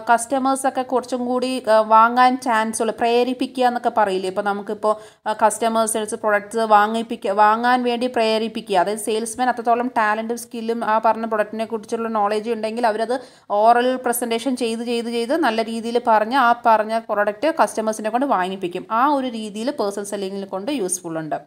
കസ്റ്റമേഴ്സൊക്കെ കുറച്ചും കൂടി വാങ്ങാൻ ചാൻസ് ഉള്ള, പ്രേരിപ്പിക്കുക എന്നൊക്കെ പറയില്ലേ. ഇപ്പോൾ നമുക്കിപ്പോൾ കസ്റ്റമേഴ്സ് പ്രൊഡക്ട്സ് വാങ്ങാൻ വേണ്ടി പ്രേരിപ്പിക്കുക. അതായത് സെയിൽസ്മാൻ അത്രത്തോളം ടാലൻറ്റും സ്കില്ലും ആ പറഞ്ഞ പ്രൊഡക്റ്റിനെ കുറിച്ചുള്ള നോളേജ് ഉണ്ടെങ്കിൽ അവരത് ഓറൽ പ്രസൻറ്റേഷൻ ചെയ്ത് നല്ല രീതിയിൽ പറഞ്ഞ് ആ പറഞ്ഞ പ്രൊഡക്റ്റ് കസ്റ്റമേഴ്സിനെ കൊണ്ട് വാങ്ങിപ്പിക്കും. ആ ഒരു രീതിയിൽ പേഴ്സണൽ സെല്ലിങ്ങിൽ കൊണ്ട് യൂസ്ഫുൾ ഉണ്ട്.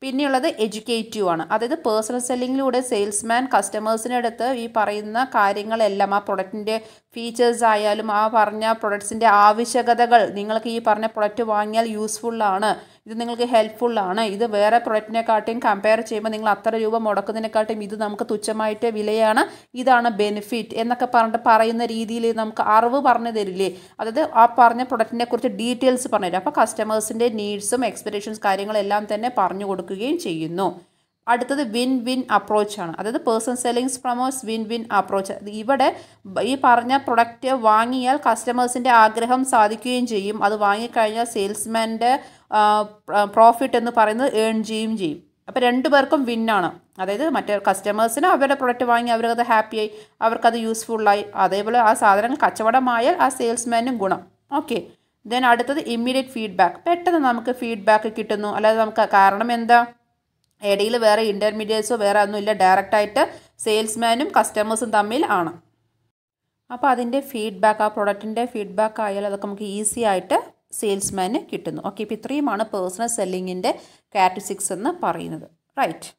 പിന്നെയുള്ളത് എഡ്യൂക്കേറ്റീവ് ആണ്. അതായത് പേഴ്സണൽ സെല്ലിങ്ങിലൂടെ സെയിൽസ്മാൻ കസ്റ്റമേഴ്സിൻ്റെ അടുത്ത് ഈ പറയുന്ന കാര്യങ്ങളെല്ലാം, ആ പ്രൊഡക്റ്റിൻ്റെ ഫീച്ചേഴ്സ് ആയാലും ആ പറഞ്ഞ പ്രൊഡക്ട്സിൻ്റെ ആവശ്യകതകൾ, നിങ്ങൾക്ക് ഈ പറഞ്ഞ പ്രൊഡക്റ്റ് വാങ്ങിയാൽ യൂസ്ഫുള്ളാണ്, ഇത് നിങ്ങൾക്ക് ഹെൽപ്ഫുള്ളാണ്, ഇത് വേറെ പ്രൊഡക്റ്റിനെക്കാട്ടിയും കമ്പയർ ചെയ്യുമ്പോൾ നിങ്ങൾ അത്ര രൂപ മുടക്കുന്നതിനെക്കാട്ടിയും ഇത് നമുക്ക് തുച്ഛമായിട്ട് വിലയാണ്, ഇതാണ് ബെനിഫിറ്റ് എന്നൊക്കെ പറഞ്ഞിട്ട് പറയുന്ന രീതിയിൽ നമുക്ക് അറിവ് പറഞ്ഞു തരില്ലേ. അതായത് ആ പറഞ്ഞ പ്രൊഡക്റ്റിനെ കുറിച്ച് ഡീറ്റെയിൽസ് പറഞ്ഞു തരും. അപ്പോൾ കസ്റ്റമേഴ്സിൻ്റെ നീഡ്സും എക്സ്പെക്റ്റേഷൻസ് കാര്യങ്ങളെല്ലാം തന്നെ പറഞ്ഞു കൊടുക്കുകയും ചെയ്യുന്നു. അടുത്തത് വിൻ വിൻ അപ്രോച്ചാണ്. അതായത് personal sellings promotes win win approach. ഇവിടെ ഈ പറഞ്ഞ പ്രൊഡക്റ്റ് വാങ്ങിയാൽ കസ്റ്റമേഴ്സിൻ്റെ ആഗ്രഹം സാധിക്കുകയും ചെയ്യും. അത് വാങ്ങിക്കഴിഞ്ഞാൽ സെയിൽസ്മാൻ്റെ പ്രോഫിറ്റ് എന്ന് പറയുന്നത് ഏൺ ചെയ്യുകയും ചെയ്യും. അപ്പോൾ രണ്ടു പേർക്കും വിന്നാണ്. അതായത് മറ്റേ കസ്റ്റമേഴ്സിന് അവരുടെ പ്രൊഡക്റ്റ് വാങ്ങി അവർക്കത് ഹാപ്പിയായി, അവർക്കത് യൂസ്ഫുള്ളായി. അതേപോലെ ആ സാധനങ്ങൾ കച്ചവടമായാൽ ആ സെയിൽസ്മാനും ഗുണം. ഓക്കെ, ദെൻ അടുത്തത് ഇമ്മീഡിയറ്റ് ഫീഡ്ബാക്ക്. പെട്ടെന്ന് നമുക്ക് ഫീഡ്ബാക്ക് കിട്ടുന്നു. അല്ലാതെ നമുക്ക് കാരണം എന്താ, ഇടയിൽ വേറെ ഇൻ്റർമീഡിയറ്റ്സോ വേറെ ഒന്നുമില്ല, ഡയറക്റ്റായിട്ട് സെയിൽസ്മാനും കസ്റ്റമേഴ്സും തമ്മിൽ ആണ്. അപ്പോൾ അതിൻ്റെ ഫീഡ്ബാക്ക്, ആ പ്രൊഡക്റ്റിൻ്റെ ഫീഡ്ബാക്ക് ആയാലും അതൊക്കെ നമുക്ക് ഈസി ആയിട്ട് സെയിൽസ്മാന് കിട്ടുന്നു. ഓക്കെ, ഇപ്പോൾ ഇത്രയുമാണ് പേഴ്സണൽ സെല്ലിങ്ങിൻ്റെ ക്യാരക്ടറിസ്റ്റിക്സ് എന്ന് പറയുന്നത്. Right.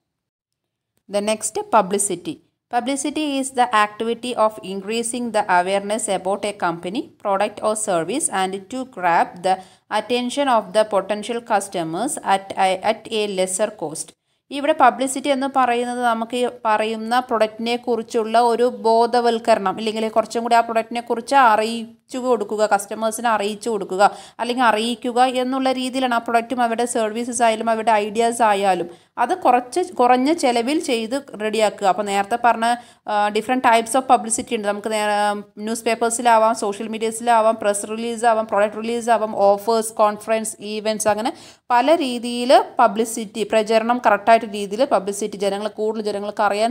The next, publicity. Publicity is the activity of increasing the awareness about a company, product or service and to grab the attention of the potential customers at a lesser cost. ഇവിടെ publicity എന്ന് പറയുന്നത് നമുക്ക് ഈ പറയുന്ന പ്രൊഡക്റ്റിനെ കുറിച്ചുള്ള ഒരു ബോധവൽക്കരണം, അല്ലെങ്കിൽ കുറച്ചും കൂടി ആ പ്രൊഡക്റ്റിനെ കുറിച്ച് അറിയിച്ചു കൊടുക്കുക, കസ്റ്റമേഴ്സിനെ അറിയിച്ചു കൊടുക്കുക അല്ലെങ്കിൽ അറിയിക്കുക എന്നുള്ള രീതിയിലാണ്. ആ പ്രൊഡക്റ്റും അവരുടെ സർവീസസ് ആയാലും അവരുടെ ഐഡിയാസ് ആയാലും അത് കുറഞ്ഞ ചിലവിൽ ചെയ്ത് റെഡിയാക്കുക. അപ്പോൾ നേരത്തെ പറഞ്ഞ ഡിഫറെൻറ്റ് ടൈപ്സ് ഓഫ് പബ്ലിസിറ്റി ഉണ്ട്. നമുക്ക് ന്യൂസ് പേപ്പേഴ്സിലാവാം, സോഷ്യൽ മീഡിയസിലാവാം, പ്രസ് റിലീസ് ആവാം, പ്രൊഡക്റ്റ് റിലീസ് ആവാം, ഓഫേഴ്സ്, കോൺഫറൻസ്, ഈവൻറ്റ്സ്, അങ്ങനെ പല രീതിയിൽ പബ്ലിസിറ്റി, പ്രചരണം കറക്റ്റായിട്ട് രീതിയിൽ പബ്ലിസിറ്റി കൂടുതൽ ജനങ്ങൾക്ക് അറിയാൻ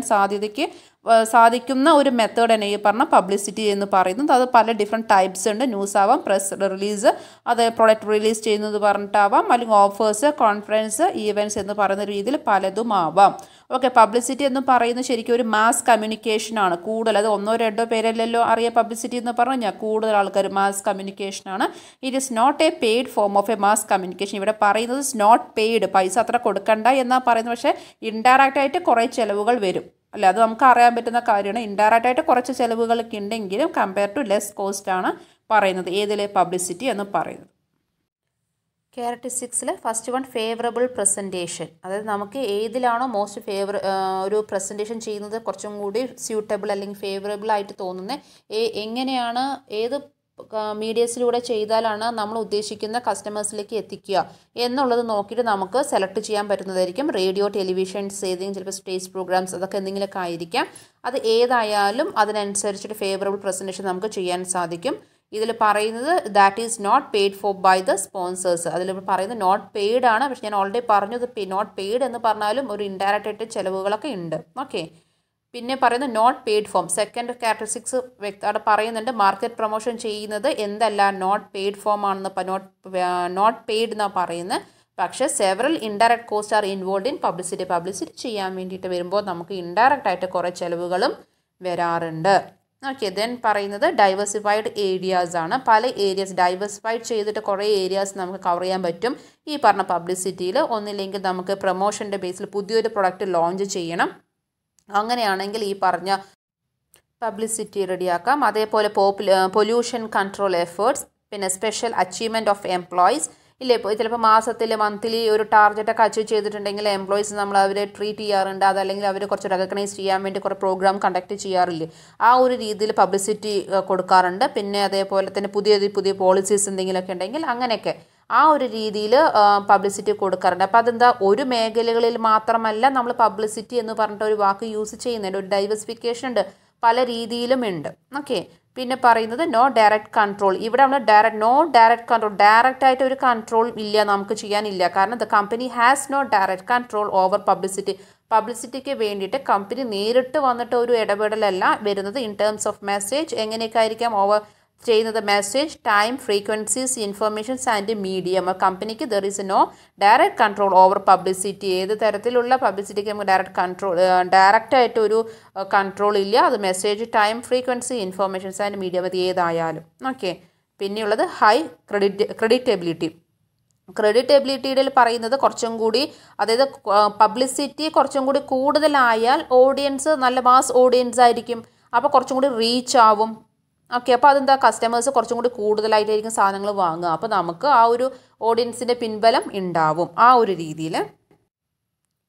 സാധിക്കുന്ന ഒരു മെത്തേഡാണ് ഈ പറഞ്ഞ പബ്ലിസിറ്റി എന്ന് പറയുന്നത്. അത് പല ഡിഫറെൻറ്റ് ടൈപ്സ് ഉണ്ട്. ന്യൂസ് ആവാം, പ്രസ് റിലീസ്, അത് പ്രൊഡക്റ്റ് റിലീസ് ചെയ്യുന്നത് പറഞ്ഞിട്ടാവാം, അല്ലെങ്കിൽ ഓഫേഴ്സ്, കോൺഫറൻസ്, ഈവൻറ്റ്സ് എന്ന് പറയുന്ന രീതിയിൽ പലതും ആവാം. ഓക്കെ, പബ്ലിസിറ്റി എന്ന് പറയുന്നത് ശരിക്കും ഒരു മാസ് കമ്മ്യൂണിക്കേഷനാണ്. കൂടുതൽ അത് ഒന്നോ രണ്ടോ പേരല്ലല്ലോ അറിയാം പബ്ലിസിറ്റി എന്ന് പറഞ്ഞാൽ, കൂടുതൽ ആൾക്കാർ മാസ് കമ്മ്യൂണിക്കേഷനാണ്. It is not a paid form of a mass communication. ഇവിടെ പറയുന്നത് ഇസ് നോട്ട് പെയ്ഡ്, പൈസ അത്ര കൊടുക്കണ്ട എന്നാണ് പറയുന്നത്. പക്ഷേ ഇൻഡയറക്റ്റ് ആയിട്ട് കുറേ ചിലവുകൾ വരും അല്ലേ, അത് നമുക്ക് അറിയാൻ പറ്റുന്ന കാര്യമാണ്. ഇൻഡയറക്റ്റ് ആയിട്ട് കുറച്ച് ചിലവുകളൊക്കെ ഉണ്ടെങ്കിലും കമ്പയർ ടു ലെസ് കോസ്റ്റ് ആണ് പറയുന്നത് ഏതിലെ പബ്ലിസിറ്റി എന്ന് പറയുന്നത്. ക്യാരക്ടറിസ്റ്റിക്സിൽ ഫസ്റ്റ് വൺ ഫേവറബിൾ പ്രസൻറ്റേഷൻ. അതായത് നമുക്ക് ഏതിലാണോ മോസ്റ്റ് ഒരു പ്രസൻറ്റേഷൻ ചെയ്യുന്നത് കുറച്ചും കൂടി സ്യൂട്ടബിൾ അല്ലെങ്കിൽ ഫേവറബിൾ ആയിട്ട് തോന്നുന്നത്, എങ്ങനെയാണ് ഏത് മീഡിയസിലൂടെ ചെയ്താലാണ് നമ്മൾ ഉദ്ദേശിക്കുന്ന കസ്റ്റമേഴ്സിലേക്ക് എത്തിക്കുക എന്നുള്ളത് നോക്കിയിട്ട് നമുക്ക് സെലക്ട് ചെയ്യാൻ പറ്റുന്നതായിരിക്കും. റേഡിയോ, ടെലിവിഷൻസ്, ഏതെങ്കിലും ചിലപ്പോൾ സ്റ്റേജ് പ്രോഗ്രാംസ്, അതൊക്കെ എന്തെങ്കിലുമൊക്കെ ആയിരിക്കാം. അത് ഏതായാലും അതിനനുസരിച്ചിട്ട് ഫേവറബിൾ പ്രസൻറ്റേഷൻ നമുക്ക് ചെയ്യാൻ സാധിക്കും. ഇതിൽ പറയുന്നത് that is not paid for by the sponsors. അതിൽ പറയുന്നത് നോട്ട് പെയ്ഡ് ആണ്. പക്ഷേ ഞാൻ ഓൾറെഡി പറഞ്ഞത് നോട്ട് പെയ്ഡ് എന്ന് പറഞ്ഞാലും ഒരു ഇൻഡയറക്റ്റ് ആയിട്ട് ചിലവുകളൊക്കെ ഉണ്ട്. ഓക്കെ, പിന്നെ പറയുന്നത് not paid form. Second characteristics അവിടെ പറയുന്നുണ്ട് മാർക്കറ്റ് പ്രൊമോഷൻ ചെയ്യുന്നത് എന്തല്ല, നോട്ട് പെയ്ഡ് ഫോം ആണെന്ന്, നോട്ട് പെയ്ഡ് എന്നാണ് പറയുന്നത്. പക്ഷേ several indirect cost are involve in publicity ചെയ്യാൻ വേണ്ടിയിട്ട് വരുമ്പോൾ നമുക്ക് ഇൻഡയറക്റ്റ് ആയിട്ട് കുറേ ചിലവുകളും വരാറുണ്ട്. ഓക്കെ, ദെൻ പറയുന്നത് ഡൈവേഴ്സിഫൈഡ് ഏരിയാസ് ആണ്. പല ഏരിയാസ് ഡൈവേഴ്സിഫൈഡ് ചെയ്തിട്ട് കുറേ ഏരിയാസ് നമുക്ക് കവർ ചെയ്യാൻ പറ്റും ഈ പറഞ്ഞ പബ്ലിസിറ്റിയിൽ. ഒന്നില്ലെങ്കിൽ നമുക്ക് പ്രൊമോഷൻ്റെ ബേസിൽ പുതിയൊരു പ്രൊഡക്റ്റ് ലോഞ്ച് ചെയ്യണം, അങ്ങനെയാണെങ്കിൽ ഈ പറഞ്ഞ പബ്ലിസിറ്റി റെഡിയാക്കാം. അതേപോലെ പൊല്യൂഷൻ കൺട്രോൾ എഫേർട്സ്, പിന്നെ സ്പെഷ്യൽ അച്ചീവ്മെൻറ്റ് ഓഫ് എംപ്ലോയീസ് ഇല്ലേ. ഇപ്പോൾ ചിലപ്പോൾ മന്ത്ലി ഒരു ടാർഗറ്റൊക്കെ അച്ചീവ് ചെയ്തിട്ടുണ്ടെങ്കിൽ എംപ്ലോയീസ് നമ്മൾ അവരെ ട്രീറ്റ് ചെയ്യാറുണ്ട്, അതല്ലെങ്കിൽ അവർ കുറച്ച് റെക്കഗ്നൈസ് ചെയ്യാൻ വേണ്ടി കുറേ പ്രോഗ്രാം കണ്ടക്ട് ചെയ്യാറില്ലേ, ആ ഒരു രീതിയിൽ പബ്ലിസിറ്റി കൊടുക്കാറുണ്ട്. പിന്നെ അതേപോലെ തന്നെ പുതിയ പോളിസീസ് എന്തെങ്കിലുമൊക്കെ ഉണ്ടെങ്കിൽ അങ്ങനെയൊക്കെ ആ ഒരു രീതിയിൽ പബ്ലിസിറ്റി കൊടുക്കാറുണ്ട്. അപ്പോൾ അതെന്താ, ഒരു മേഖലകളിൽ മാത്രമല്ല നമ്മൾ പബ്ലിസിറ്റി എന്ന് പറഞ്ഞിട്ട് ഒരു വാക്ക് യൂസ് ചെയ്യുന്നുണ്ട്, ഒരു ഡൈവേഴ്സിഫിക്കേഷൻ ഉണ്ട്, പല രീതിയിലും ഉണ്ട്. ഓക്കെ, പിന്നെ പറയുന്നത് നോ ഡയറക്റ്റ് കൺട്രോൾ. ഇവിടെ നമ്മൾ ഡയറക്റ്റ് കൺട്രോൾ, ഡയറക്റ്റ് ആയിട്ട് ഒരു കൺട്രോൾ ഇല്ല, നമുക്ക് ചെയ്യാനില്ല. കാരണം the company has no direct control over പബ്ലിസിറ്റിക്ക് വേണ്ടിയിട്ട് കമ്പനി നേരിട്ട് വന്നിട്ട് ഒരു ഇടപെടലല്ല വരുന്നത്. ഇൻ ടേംസ് ഓഫ് മെസ്സേജ് എങ്ങനെയൊക്കെ ആയിരിക്കാം ഓവർ ചെയ്യുന്നത്, message, time, frequencies, informations and medium. കമ്പനിക്ക് there is no direct control over publicity. ഏത് തരത്തിലുള്ള പബ്ലിസിറ്റിക്ക് നമുക്ക് ഡയറക്റ്റ് ആയിട്ട് ഒരു കൺട്രോൾ ഇല്ല. അത് message, time, frequency, informations and medium, അത് ഏതായാലും. ഓക്കെ, പിന്നെയുള്ളത് ഹൈ ക്രെഡിറ്റബിലിറ്റിയിൽ പറയുന്നത് കുറച്ചും കൂടി, അതായത് പബ്ലിസിറ്റി കുറച്ചും കൂടി കൂടുതലായാൽ ഓഡിയൻസ് നല്ല മാസ് ഓഡിയൻസ് ആയിരിക്കും, അപ്പോൾ കുറച്ചും കൂടി റീച്ച് ആവും. ഓക്കെ, അപ്പോൾ അതെന്താ, കസ്റ്റമേഴ്സ് കുറച്ചും കൂടി കൂടുതലായിട്ടായിരിക്കും സാധനങ്ങൾ വാങ്ങുക, അപ്പോൾ നമുക്ക് ആ ഒരു ഓഡിയൻസിൻ്റെ പിൻബലം ഉണ്ടാവും ആ ഒരു രീതിയിൽ.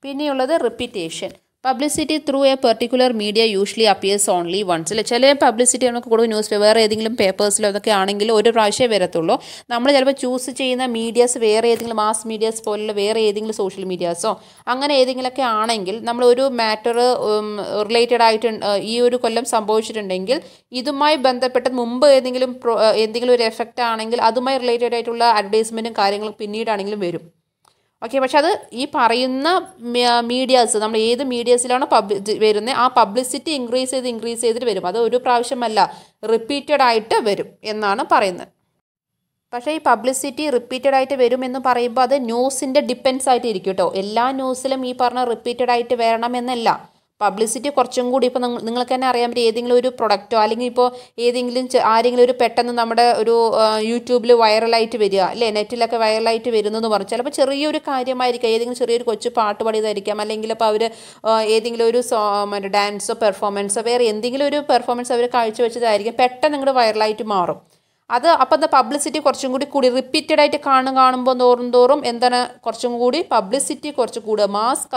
പിന്നെയുള്ളത് repetition. Publicity through a particular media usually appears only once. അല്ലെ, ചില പബ്ലിസിറ്റി നമുക്ക് കൂടുതൽ ന്യൂസ് വേറെ ഏതെങ്കിലും പേപ്പേഴ്സിലോ അതൊക്കെ ആണെങ്കിൽ ഒരു പ്രാവശ്യമേ വരത്തുള്ളൂ. നമ്മൾ ചിലപ്പോൾ ചൂസ് ചെയ്യുന്ന മീഡിയാസ് വേറെ ഏതെങ്കിലും മാസ് മീഡിയാസ് പോലുള്ള വേറെ ഏതെങ്കിലും സോഷ്യൽ മീഡിയാസോ അങ്ങനെ ഏതെങ്കിലുമൊക്കെ ആണെങ്കിൽ നമ്മൾ ഒരു മാറ്റർ റിലേറ്റഡ് ആയിട്ട് ഈ ഒരു കൊല്ലം സംഭവിച്ചിട്ടുണ്ടെങ്കിൽ ഇതുമായി ബന്ധപ്പെട്ട് മുമ്പ് എന്തെങ്കിലും ഒരു എഫക്റ്റ് ആണെങ്കിൽ അതുമായി റിലേറ്റഡ് ആയിട്ടുള്ള അഡ്വർടൈസ്മെൻറ്റും കാര്യങ്ങളും പിന്നീടാണെങ്കിലും വരും. ഓക്കെ, പക്ഷെ അത് ഈ പറയുന്ന മീഡിയാസ് നമ്മൾ ഏത് മീഡിയാസിലാണോ വരുന്നത് ആ പബ്ലിസിറ്റി ഇൻക്രീസ് ചെയ്തിട്ട് വരും. അത് ഒരു പ്രാവശ്യമല്ല, റിപ്പീറ്റഡ് ആയിട്ട് വരും എന്നാണ് പറയുന്നത്. പക്ഷേ ഈ പബ്ലിസിറ്റി റിപ്പീറ്റഡ് ആയിട്ട് വരും എന്ന് പറയുമ്പോൾ അത് ന്യൂസിൻ്റെ ഡിപ്പെൻസ് ആയിട്ട് ഇരിക്കും കേട്ടോ. എല്ലാ ന്യൂസിലും ഈ പറഞ്ഞ റിപ്പീറ്റഡ് ആയിട്ട് വരണമെന്നല്ല. പബ്ലിസിറ്റി കുറച്ചും കൂടി ഇപ്പോൾ നിങ്ങൾക്ക് തന്നെ അറിയാൻ പറ്റും ഏതെങ്കിലും ഒരു പ്രൊഡക്റ്റോ അല്ലെങ്കിൽ ഇപ്പോൾ ഏതെങ്കിലും ആരെങ്കിലും ഒരു പെട്ടെന്ന് നമ്മുടെ ഒരു യൂട്യൂബിൽ വൈറലായിട്ട് വരിക അല്ലേ, നെറ്റിലൊക്കെ വൈറലായിട്ട് വരുന്നതെന്ന് പറഞ്ഞു. ചിലപ്പോൾ ചെറിയൊരു കാര്യമായിരിക്കാം, ഏതെങ്കിലും ചെറിയൊരു കൊച്ചു പാട്ട് പാടിയതായിരിക്കാം, അല്ലെങ്കിൽ ഇപ്പോൾ അവർ ഏതെങ്കിലും ഒരു മറ്റേ ഡാൻസോ പെർഫോമൻസോ വേറെ എന്തെങ്കിലും ഒരു പെർഫോമൻസ് അവർ കാഴ്ചവെച്ചതായിരിക്കും, പെട്ടെന്ന് ഇങ്ങോട്ട് വൈറലായിട്ട് മാറും. അത് അപ്പോൾ എന്താ പബ്ലിസിറ്റി കുറച്ചും കൂടി റിപ്പീറ്റഡ് ആയിട്ട് കാണുമ്പോൾ തോറും എന്താണ് കുറച്ചും കൂടി പബ്ലിസിറ്റി കുറച്ച് കൂടുക, മാസ്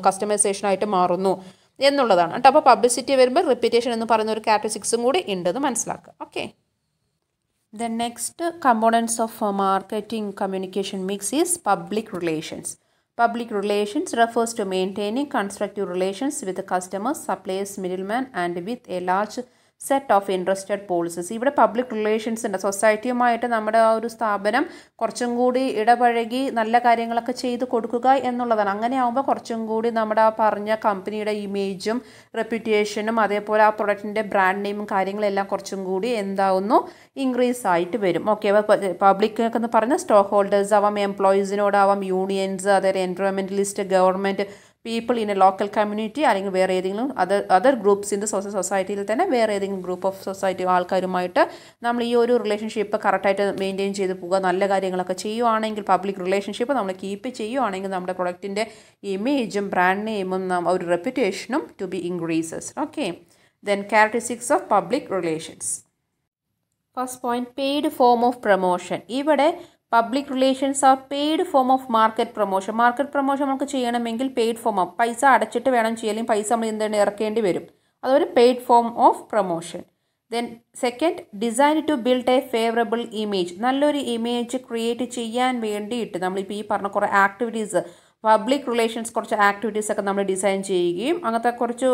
കസ്റ്റമൈസേഷനായിട്ട് മാറുന്നു എന്നുള്ളതാണ് കേട്ടോ. അപ്പോൾ പബ്ലിസിറ്റി വരുമ്പോൾ റിപ്പീറ്റേഷൻ എന്ന് പറയുന്ന ഒരു കാറ്റഗറിക്സും കൂടി ഉണ്ടെന്ന് മനസ്സിലാക്കുക. Okay, then next components of marketing communication mix is public relations. Public relations refers to maintaining constructive relations with the customers, suppliers, middlemen and with a large set of interested policies. ഇവിടെ public relations ഉണ്ട്. സൊസൈറ്റിയുമായിട്ട് നമ്മുടെ ആ ഒരു സ്ഥാപനം കുറച്ചും കൂടി ഇടപഴകി നല്ല കാര്യങ്ങളൊക്കെ ചെയ്ത് കൊടുക്കുക എന്നുള്ളതാണ്. അങ്ങനെ ആകുമ്പോൾ കുറച്ചും കൂടി നമ്മുടെ ആ പറഞ്ഞ കമ്പനിയുടെ ഇമേജും റെപ്യൂട്ടേഷനും അതേപോലെ ആ പ്രൊഡക്റ്റിൻ്റെ ബ്രാൻഡ് നെയിമും കാര്യങ്ങളെല്ലാം കുറച്ചും കൂടി എന്താവുന്നു ഇൻക്രീസ് ആയിട്ട് വരും. ഓക്കെ, പബ്ലിക് എന്ന് പറഞ്ഞാൽ സ്റ്റോക്ക് ഹോൾഡേഴ്സ് ആവാം, എംപ്ലോയീസിനോടാവാം, യൂണിയൻസ്, അതേപോലെ environmentalist, government, people in a local community, അല്ലെങ്കിൽ വേറെ ഏതെങ്കിലും അതർ ഗ്രൂപ്പ്സ് ഇൻ ദ സൊസൈറ്റിയിൽ തന്നെ വേറെ ഏതെങ്കിലും ഗ്രൂപ്പ് ഓഫ് സൊസൈറ്റി ആൾക്കാരുമായിട്ട് നമ്മൾ ഈ ഒരു റിലേഷൻഷിപ്പ് കറക്റ്റായിട്ട് മെയിൻറ്റെയിൻ ചെയ്ത് പോകുക, നല്ല കാര്യങ്ങളൊക്കെ ചെയ്യുവാണെങ്കിൽ പബ്ലിക് റിലേഷൻഷിപ്പ് നമ്മൾ കീപ്പ് ചെയ്യുവാണെങ്കിൽ നമ്മുടെ പ്രൊഡക്റ്റിൻ്റെ ഇമേജും ബ്രാൻഡ് നെയിമും ഒരു റെപ്യൂട്ടേഷനും to be increases. Okay, then characteristics of public relations. First point, paid form of promotion. ഇവിടെ public relations are paid form of market promotion. Market promotion നമുക്ക് ചെയ്യണമെങ്കിൽ പെയ്ഡ് ഫോം ഓഫ് പൈസ അടച്ചിട്ട് വേണം ചെയ്യാൻ, പൈസ നമ്മൾ എന്താണ് ഇറക്കേണ്ടി വരും, അതൊരു paid form of promotion. Then second, design to build a favourable image. നല്ലൊരു ഇമേജ് ക്രിയേറ്റ് ചെയ്യാൻ വേണ്ടിയിട്ട് നമ്മളിപ്പോൾ ഈ പറഞ്ഞ കുറേ ആക്ടിവിറ്റീസ്, പബ്ലിക് റിലേഷൻസ് കുറച്ച് ആക്ടിവിറ്റീസ് ഒക്കെ നമ്മൾ ഡിസൈൻ ചെയ്യുകയും അങ്ങനത്തെ കുറച്ച്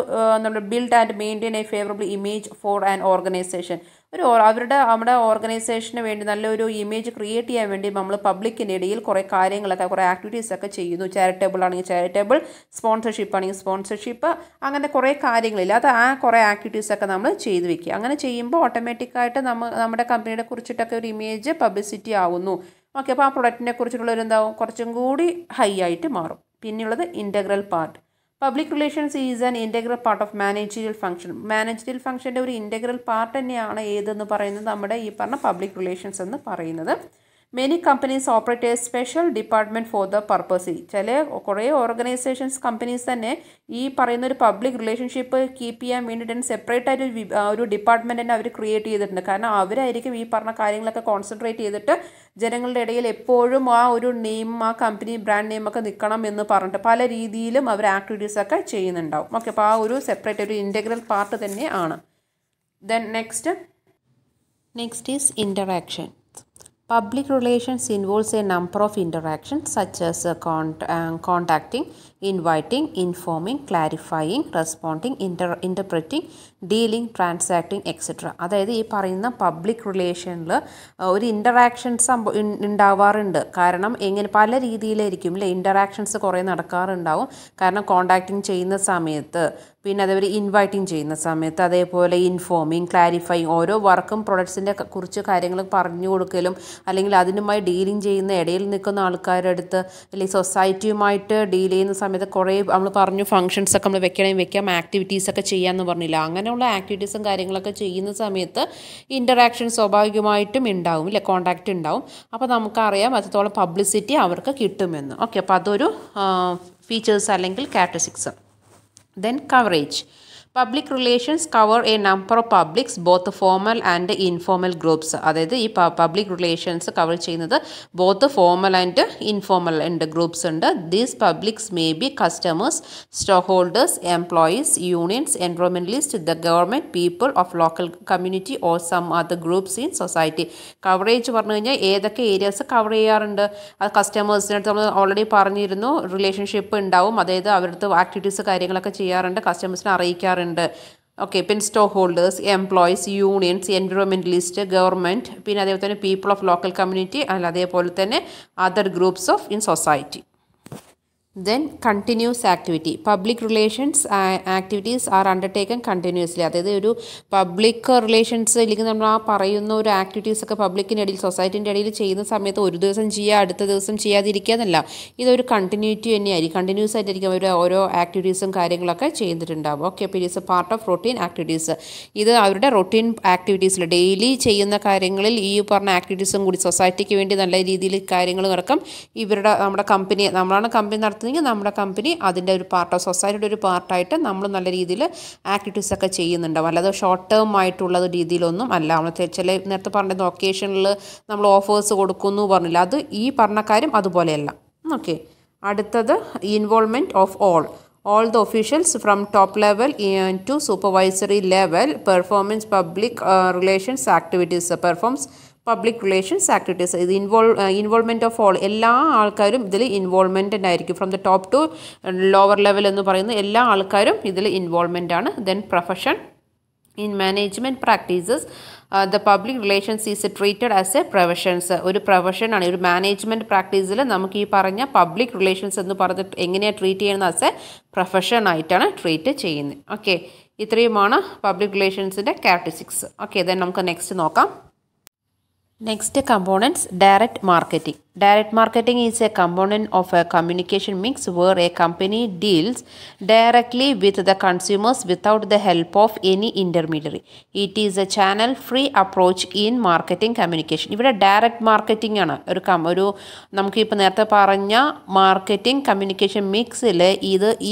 നമ്മൾ build and maintain a favourable image for an organisation. നമ്മുടെ ഓർഗനൈസേഷന് വേണ്ടി നല്ലൊരു ഇമേജ് ക്രിയേറ്റ് ചെയ്യാൻ വേണ്ടി നമ്മൾ പബ്ലിക്കിൻ്റെ ഇടയിൽ കുറേ കാര്യങ്ങളൊക്കെ കുറേ ആക്ടിവിറ്റീസൊക്കെ ചെയ്യുന്നു. ചാരിറ്റബിൾ ആണെങ്കിൽ ചാരിറ്റബിൾ, സ്പോൺസർഷിപ്പ് ആണെങ്കിൽ സ്പോൺസർഷിപ്പ്, അങ്ങനെ കുറേ കാര്യങ്ങളില്ല, അത് ആ കുറേ ആക്ടിവിറ്റീസൊക്കെ നമ്മൾ ചെയ്തു വെക്കുക. അങ്ങനെ ചെയ്യുമ്പോൾ ഓട്ടോമാറ്റിക്കായിട്ട് നമ്മുടെ കമ്പനിയെ കുറിച്ചിട്ടൊക്കെ ഒരു ഇമേജ് പബ്ലിസിറ്റി ആവുന്നു. ഓക്കെ, അപ്പോൾ ആ പ്രൊഡക്റ്റിനെ കുറിച്ചിട്ടുള്ളൊരു എന്താവും കുറച്ചും കൂടി ഹൈ ആയിട്ട് മാറും. പിന്നെയുള്ളത് integral part. Public relations is an integral part of managerial function. Managerial ഫംഗ്ഷൻ്റെ ഒരു ഇൻറ്റഗ്രൽ പാർട്ട് തന്നെയാണ് ഏതെന്ന് പറയുന്നത് നമ്മുടെ ഈ പറഞ്ഞ പബ്ലിക് റിലേഷൻസ് എന്ന് പറയുന്നത്. Many companies operate A special department for the purpose. കുറേ ഓർഗനൈസേഷൻസ് കമ്പനീസ് തന്നെ ഈ പറയുന്ന ഒരു പബ്ലിക് റിലേഷൻഷിപ്പ് കീപ്പ് ചെയ്യാൻ വേണ്ടിയിട്ട് സെപ്പറേറ്റ് ആയിട്ട് ഒരു ഡിപ്പാർട്ട്മെൻറ്റ് തന്നെ അവർ ക്രിയേറ്റ് ചെയ്തിട്ടുണ്ട്. കാരണം അവരായിരിക്കും ഈ പറഞ്ഞ കാര്യങ്ങളൊക്കെ കോൺസെൻട്രേറ്റ് ചെയ്തിട്ട് ജനങ്ങളുടെ ഇടയിൽ എപ്പോഴും ആ ഒരു നെയിം, ആ കമ്പനി ബ്രാൻഡ് നെയിമൊക്കെ നിൽക്കണം എന്ന് പറഞ്ഞിട്ട് പല രീതിയിലും അവർ ആക്ടിവിറ്റീസൊക്കെ ചെയ്യുന്നുണ്ടാവും. ഓക്കെ, അപ്പോൾ ആ ഒരു സെപ്പറേറ്റ് ഒരു ഇൻറ്റഗ്രൽ പാർട്ട് തന്നെ ആണ്. Then next is interaction. Public relations involves a number of interactions such as contacting, inviting, informing, clarifying, responding, interpreting, dealing, transacting etcetera. അതായത് ഈ പറയുന്ന പബ്ലിക് റിലേഷനിൽ ഒരു ഇൻ്ററാക്ഷൻസ് ഉണ്ടാവാറുണ്ട്. കാരണം പല രീതിയിലായിരിക്കും അല്ലേ ഇൻ്ററാക്ഷൻസ് കുറേ നടക്കാറുണ്ടാവും. കാരണം കോണ്ടാക്റ്റിങ് ചെയ്യുന്ന സമയത്ത്, പിന്നെ അതേപോലെ ഇൻവൈറ്റിങ് ചെയ്യുന്ന സമയത്ത്, അതേപോലെ ഇൻഫോമിങ്, ക്ലാരിഫൈങ്, ഓരോ വർക്കും പ്രൊഡക്ട്സിൻ്റെ കുറിച്ച് കാര്യങ്ങൾ പറഞ്ഞു കൊടുക്കലും അല്ലെങ്കിൽ അതിനുമായി ഡീലിംഗ് ചെയ്യുന്ന ഇടയിൽ നിൽക്കുന്ന ആൾക്കാരുടെ അടുത്ത് അല്ലെങ്കിൽ സൊസൈറ്റിയുമായിട്ട് ഡീൽ ചെയ്യുന്ന സമയത്ത് കുറേ നമ്മൾ പറഞ്ഞു ഫങ്ഷൻസൊക്കെ നമ്മൾ വെക്കാം, ആക്ടിവിറ്റീസൊക്കെ ചെയ്യാമെന്ന് പറഞ്ഞില്ല. അങ്ങനെയുള്ള ആക്ടിവിറ്റീസും കാര്യങ്ങളൊക്കെ ചെയ്യുന്ന സമയത്ത് ഇൻ്ററാക്ഷൻ സ്വാഭാവികമായിട്ടും ഉണ്ടാവും അല്ലേ, കോണ്ടാക്റ്റ് ഉണ്ടാവും. അപ്പോൾ നമുക്കറിയാം അത്രത്തോളം പബ്ലിസിറ്റി അവർക്ക് കിട്ടുമെന്ന്. ഓക്കെ, അപ്പോൾ അതൊരു ഫീച്ചേഴ്സ് അല്ലെങ്കിൽ characteristics. Then coverage. Public relations cover a number of publics, both formal and informal groups. അതായത് ഈ പബ്ലിക് റിലേഷൻസ് കവർ ചെയ്യുന്നത് ബോത്ത് ഫോർമൽ ആൻഡ് ഇൻഫോർമൽ ഉണ്ട് ഗ്രൂപ്പ്സ് ഉണ്ട്. These publics may be customers, stockholders, employees, unions, environmentalist, the government, people of local community or some other groups in society. Coverage പറഞ്ഞു കഴിഞ്ഞാൽ ഏതൊക്കെ areas cover ചെയ്യാറുണ്ട്? അത് കസ്റ്റമേഴ്സിനടുത്ത് നമ്മൾ already പറഞ്ഞിരുന്നു, relationship ഉണ്ടാവും, അതായത് അവരുടെ ആക്ടിവിറ്റീസ് കാര്യങ്ങളൊക്കെ ചെയ്യാറുണ്ട്, കസ്റ്റമേഴ്സിനെ അറിയിക്കാറുണ്ട്. ഓക്കെ, പിന്നെ stockholders, employees, unions, environmentalist, government, പിന്നെ അതേപോലെ തന്നെ പീപ്പിൾ ഓഫ് ലോക്കൽ കമ്മ്യൂണിറ്റി, അതേപോലെ തന്നെ other groups of in society. Then continuous activity. Public relations activities are undertaken continuously. അതായത് ഒരു പബ്ലിക് റിലേഷൻസ് അല്ലെങ്കിൽ നമ്മൾ ആ പറയുന്ന ഒരു ആക്ടിവിറ്റീസ് ഒക്കെ പബ്ലിക്കിനിടയിൽ സൊസൈറ്റിൻ്റെ ഇടയിൽ ചെയ്യുന്ന സമയത്ത് ഒരു ദിവസം ചെയ്യുക അടുത്ത ദിവസം ചെയ്യാതിരിക്കുക എന്നല്ല, ഇതൊരു കണ്ടിന്യൂറ്റി തന്നെയായിരിക്കും, കണ്ടിന്യൂസ് ആയിട്ടായിരിക്കും അവർ ഓരോ ആക്ടിവിറ്റീസും കാര്യങ്ങളൊക്കെ ചെയ്തിട്ടുണ്ടാവും. ഓക്കെ, അപ്പോൾ it is A part of routine activities. ഇത് അവരുടെ റൊട്ടീൻ ആക്ടിവിറ്റീസിൽ ഡെയിലി ചെയ്യുന്ന കാര്യങ്ങളിൽ ഈ പറഞ്ഞ ആക്ടിവിറ്റീസും കൂടി സൊസൈറ്റിക്ക് വേണ്ടി നല്ല രീതിയിൽ കാര്യങ്ങൾ നടക്കും. ഇവരുടെ നമ്മളാണ് കമ്പനി നടത്തുന്നത്, നമ്മുടെ കമ്പനി അതിൻ്റെ ഒരു പാർട്ട് ഓഫ് സൊസൈറ്റിയുടെ ഒരു പാർട്ടായിട്ട് നമ്മൾ നല്ല രീതിയിൽ ആക്ടിവിറ്റീസ് ഒക്കെ ചെയ്യുന്നുണ്ടാവും. അല്ലാതെ ഷോർട്ട് ടേം ആയിട്ടുള്ള രീതിയിലൊന്നും അല്ല. നമ്മൾ ചില നേരത്തെ പറഞ്ഞ ഒക്കേഷനിൽ നമ്മൾ ഓഫേഴ്സ് കൊടുക്കുന്നു പറഞ്ഞില്ല, അത് ഈ പറഞ്ഞ കാര്യം അതുപോലെയല്ല. ഓക്കെ, അടുത്തത് involvement of all the officials from top level to supervisory level performance public relations activities performs public relations activities. ഇത് ഇൻവോൾവ്മെൻറ്റ് ഓഫ് ഓൾ, എല്ലാ ആൾക്കാരും ഇതിൽ ഇൻവോൾവ്മെൻറ്റ് ആയിരിക്കും. From the top to lower level എന്ന് പറയുന്ന എല്ലാ ആൾക്കാരും ഇതിൽ ഇൻവോൾവ്മെൻ്റ് ആണ്. Then profession in management practices the public relations is treated as a professions. ഒരു പ്രൊഫഷനാണ്. ഒരു മാനേജ്മെൻറ്റ് പ്രാക്ടീസിൽ നമുക്ക് ഈ പറഞ്ഞ പബ്ലിക് റിലേഷൻസ് എന്ന് പറഞ്ഞിട്ട് എങ്ങനെയാണ് ട്രീറ്റ് ചെയ്യുന്നത്? ആസ് എ പ്രൊഫഷൻ ആയിട്ടാണ് ട്രീറ്റ് ചെയ്യുന്നത്. ഓക്കെ, ഇത്രയുമാണ് പബ്ലിക് റിലേഷൻസിൻ്റെ ക്യാരക്ടറിസ്റ്റിക്സ്. ഓക്കെ, ദെൻ നമുക്ക് നെക്സ്റ്റ് നോക്കാം. Next components, direct marketing. Direct marketing is a component of a communication mix where a company deals directly with the consumers without the help of any intermediary. It is a channel-free approach in marketing communication. ഇവിടെ direct marketing ആണ്. ഒരു നമുക്കിപ്പോൾ നേരത്തെ പറഞ്ഞ marketing communication മിക്സിൽ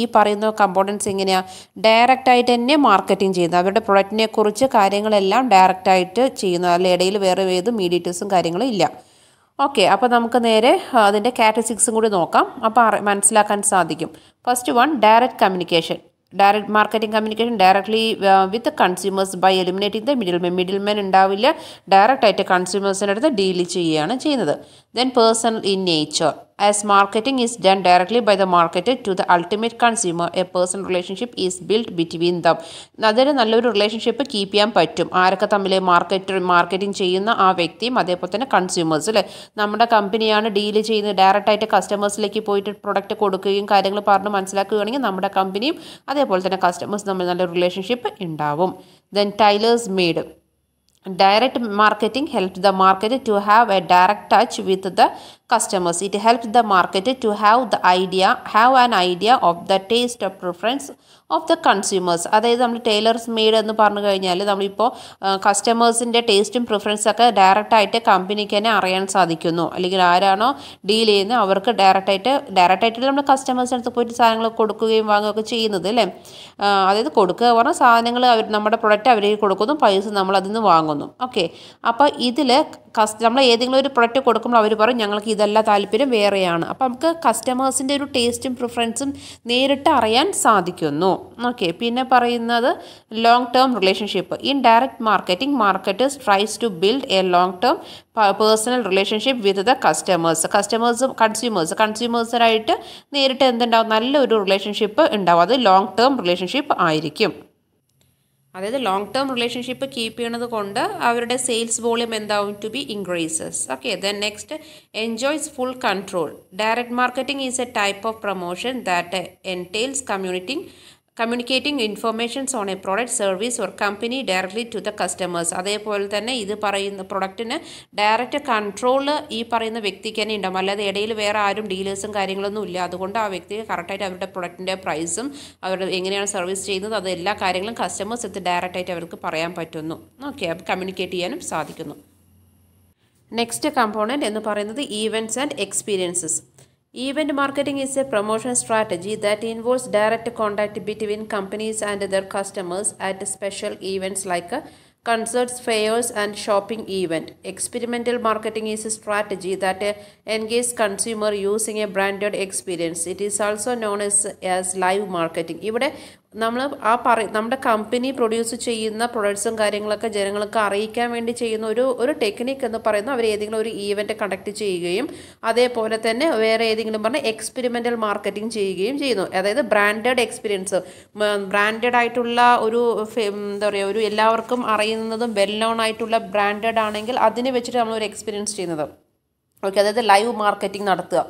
ഈ പറയുന്ന components എങ്ങനെയാണ്? ഡയറക്റ്റായിട്ട് തന്നെ മാർക്കറ്റിംഗ് ചെയ്യുന്നത്. അവരുടെ പ്രൊഡക്റ്റിനെ കുറിച്ച് കാര്യങ്ങളെല്ലാം ഡയറക്റ്റായിട്ട് ചെയ്യുന്നത്. അതിൽ ഇടയിൽ വേറെ ഏത് മീഡിയേറ്റേഴ്സും കാര്യങ്ങളും ഇല്ല. ഓക്കെ, അപ്പോൾ നമുക്ക് നേരെ അതിൻ്റെ ക്യാരക്ടറിസ്റ്റിക്സും കൂടി നോക്കാം. അപ്പോൾ മനസ്സിലാക്കാൻ സാധിക്കും. First one, direct communication. Direct marketing communication directly with consumers by eliminating the middlemen ഉണ്ടാവില്ല. ഡയറക്റ്റായിട്ട് കൺസ്യൂമേഴ്സിൻ്റെ അടുത്ത് ഡീൽ ചെയ്യുകയാണ് ചെയ്യുന്നത്. Then personal in nature. As marketing is done directly by the marketer to the ultimate consumer, a personal relationship is built between them. അതൊരു നല്ലൊരു relationship keep ചെയ്യാൻ പറ്റും. ആരൊക്കെ തമ്മിൽ? മാർക്കറ്റിംഗ് ചെയ്യുന്ന ആ വ്യക്തിയും അതേപോലെ തന്നെ കൺസ്യൂമേഴ്സ് അല്ലേ. നമ്മുടെ കമ്പനിയാണ് ഡീൽ ചെയ്യുന്നത്, ഡയറക്റ്റായിട്ട് കസ്റ്റമേഴ്സിലേക്ക് പോയിട്ട് പ്രൊഡക്റ്റ് കൊടുക്കുകയും കാര്യങ്ങൾ പറഞ്ഞ് മനസ്സിലാക്കുകയാണെങ്കിൽ നമ്മുടെ കമ്പനിയും അതേപോലെ തന്നെ കസ്റ്റമേഴ്സ് തമ്മിൽ നല്ലൊരു റിലേഷൻഷിപ്പ് ഉണ്ടാവും. Then tailors made. Direct marketing helps the marketer to have a direct touch with the customers. It helps the marketer to have an idea of the taste or preference of the consumers. അതായത് നമ്മൾ tailors made എന്ന് പറഞ്ഞു കഴിഞ്ഞാൽ നമ്മളിപ്പോൾ കസ്റ്റമേഴ്സിൻ്റെ ടേസ്റ്റും പ്രിഫറൻസൊക്കെ ഡയറക്റ്റായിട്ട് കമ്പനിക്ക് തന്നെ അറിയാൻ സാധിക്കുന്നു. അല്ലെങ്കിൽ ആരാണോ ഡീൽ ചെയ്യുന്നത് അവർക്ക് ഡയറക്റ്റായിട്ട് നമ്മൾ കസ്റ്റമേഴ്സിൻ്റെ അടുത്ത് പോയിട്ട് സാധനങ്ങൾ കൊടുക്കുകയും വാങ്ങുകയൊക്കെ ചെയ്യുന്നത് അല്ലേ. അതായത് കൊടുക്കുക പറഞ്ഞാൽ സാധനങ്ങൾ നമ്മുടെ പ്രൊഡക്റ്റ് അവർക്ക് കൊടുക്കുന്നു, പൈസ നമ്മൾ അതിൽ നിന്ന് വാങ്ങുന്നു. ഓക്കെ, അപ്പോൾ ഇതിൽ നമ്മൾ ഏതെങ്കിലും ഒരു പ്രൊഡക്റ്റ് കൊടുക്കുമ്പോൾ അവർ പറയും ഞങ്ങൾക്ക് ഇതല്ല താല്പര്യം, വേറെയാണ്. അപ്പോൾ നമുക്ക് കസ്റ്റമേഴ്സിൻ്റെ ഒരു ടേസ്റ്റും പ്രിഫറൻസും നേരിട്ട് അറിയാൻ സാധിക്കുന്നു. ഓക്കെ, പിന്നെ പറയുന്നത് long term relationship. In direct marketing marketers tries to build a long term personal relationship with the കൺസ്യൂമേഴ്സായിട്ട് നേരിട്ട് എന്തുണ്ടാവും? നല്ലൊരു റിലേഷൻഷിപ്പ് ഉണ്ടാവും. അത് ലോങ് ടേം റിലേഷൻഷിപ്പ് ആയിരിക്കും. അതായത് ലോങ് ടേം റിലേഷൻഷിപ്പ് കീപ്പ് ചെയ്യണത് കൊണ്ട് അവരുടെ സെയിൽസ് വോളിയം എന്താവും? To be increases. Okay, then next, enjoys full control. Direct marketing is a type of promotion that entails communicating informations on a product, service or company directly to the customers. അതേപോലെ തന്നെ ഇത് പറയുന്ന പ്രൊഡക്റ്റിന് direct control ഈ പറയുന്ന വ്യക്തിക്ക് തന്നെ ഉണ്ടാകും. അല്ലാതെ ഇടയിൽ വേറെ ആരും ഡീലേഴ്സും കാര്യങ്ങളൊന്നും ഇല്ല. അതുകൊണ്ട് ആ വ്യക്തിക്ക് കറക്റ്റായിട്ട് അവരുടെ പ്രൊഡക്റ്റിൻ്റെ പ്രൈസും അവരുടെ എങ്ങനെയാണ് സർവീസ് ചെയ്യുന്നത് അത് എല്ലാ കാര്യങ്ങളും കസ്റ്റമേഴ്സ് എടുത്ത് ഡയറക്റ്റായിട്ട് അവർക്ക് പറയാൻ പറ്റുന്നു. ഓക്കെ, അപ്പോൾ കമ്മ്യൂണിക്കേറ്റ് ചെയ്യാനും സാധിക്കുന്നു. നെക്സ്റ്റ് കമ്പോണൻറ്റ് എന്ന് പറയുന്നത് events and experiences. Event marketing is a promotion strategy that involves direct contact between companies and their customers at special events like concerts, fairs and shopping event. Experimental marketing is a strategy that engages consumer using a branded experience. It is also known as live marketing. ഇവിടെ നമ്മൾ നമ്മുടെ company produce ചെയ്യുന്ന പ്രൊഡക്ട്സും കാര്യങ്ങളൊക്കെ ജനങ്ങൾക്ക് അറിയിക്കാൻ വേണ്ടി ചെയ്യുന്ന ഒരു ടെക്നിക്ക് എന്ന് പറയുന്നത് അവർ ഏതെങ്കിലും ഒരു ഈവൻറ്റ് കണ്ടക്ട് ചെയ്യുകയും അതേപോലെ തന്നെ വേറെ ഏതെങ്കിലും പറഞ്ഞാൽ എക്സ്പെരിമെൻ്റൽ മാർക്കറ്റിംഗ് ചെയ്യുകയും ചെയ്യുന്നു. അതായത് ബ്രാൻഡഡ് എക്സ്പീരിയൻസ്, ബ്രാൻഡഡ് ആയിട്ടുള്ള എന്താ പറയുക, ഒരു എല്ലാവർക്കും അറിയുന്നതും വെൽ നോൺ ആയിട്ടുള്ള ബ്രാൻഡഡ് ആണെങ്കിൽ അതിനെ വെച്ചിട്ട് നമ്മളൊരു എക്സ്പീരിയൻസ് ചെയ്യുന്നത്. ഓക്കെ, അതായത് ലൈവ് മാർക്കറ്റിംഗ് നടത്തുക.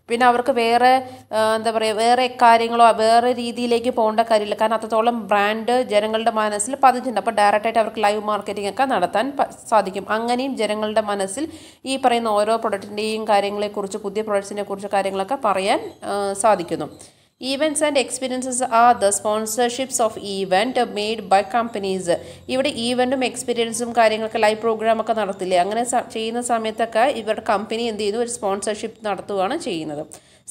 പിന്നെ അവർക്ക് വേറെ എന്താ പറയുക വേറെ കാര്യങ്ങളോ വേറെ രീതിയിലേക്ക് പോകേണ്ട കാര്യമില്ല. കാരണം അത്രത്തോളം ബ്രാൻഡ് ജനങ്ങളുടെ മനസ്സിൽ പതിഞ്ഞിട്ടുണ്ട്. അപ്പോൾ ഡയറക്റ്റായിട്ട് അവർക്ക് ലൈവ് മാർക്കറ്റിംഗ് ഒക്കെ നടത്താൻ സാധിക്കും. അങ്ങനെയും ജനങ്ങളുടെ മനസ്സിൽ ഈ പറയുന്ന ഓരോ പ്രൊഡക്റ്റിൻ്റെയും കാര്യങ്ങളെക്കുറിച്ച് പുതിയ പ്രൊഡക്ട്സിനെ കുറിച്ച് കാര്യങ്ങളൊക്കെ പറയാൻ സാധിക്കുന്നു. Events and experiences are the sponsorships of event made by companies. ഇവിടെ ഈവൻറ്റും എക്സ്പീരിയൻസും കാര്യങ്ങളൊക്കെ ലൈവ് പ്രോഗ്രാമൊക്കെ നടത്തില്ലേ, അങ്ങനെ ചെയ്യുന്ന സമയത്തൊക്കെ ഇവരുടെ കമ്പനി എന്ത് ചെയ്യുന്നു, ഒരു സ്പോൺസർഷിപ്പ് നടത്തുകയാണ് ചെയ്യുന്നത്.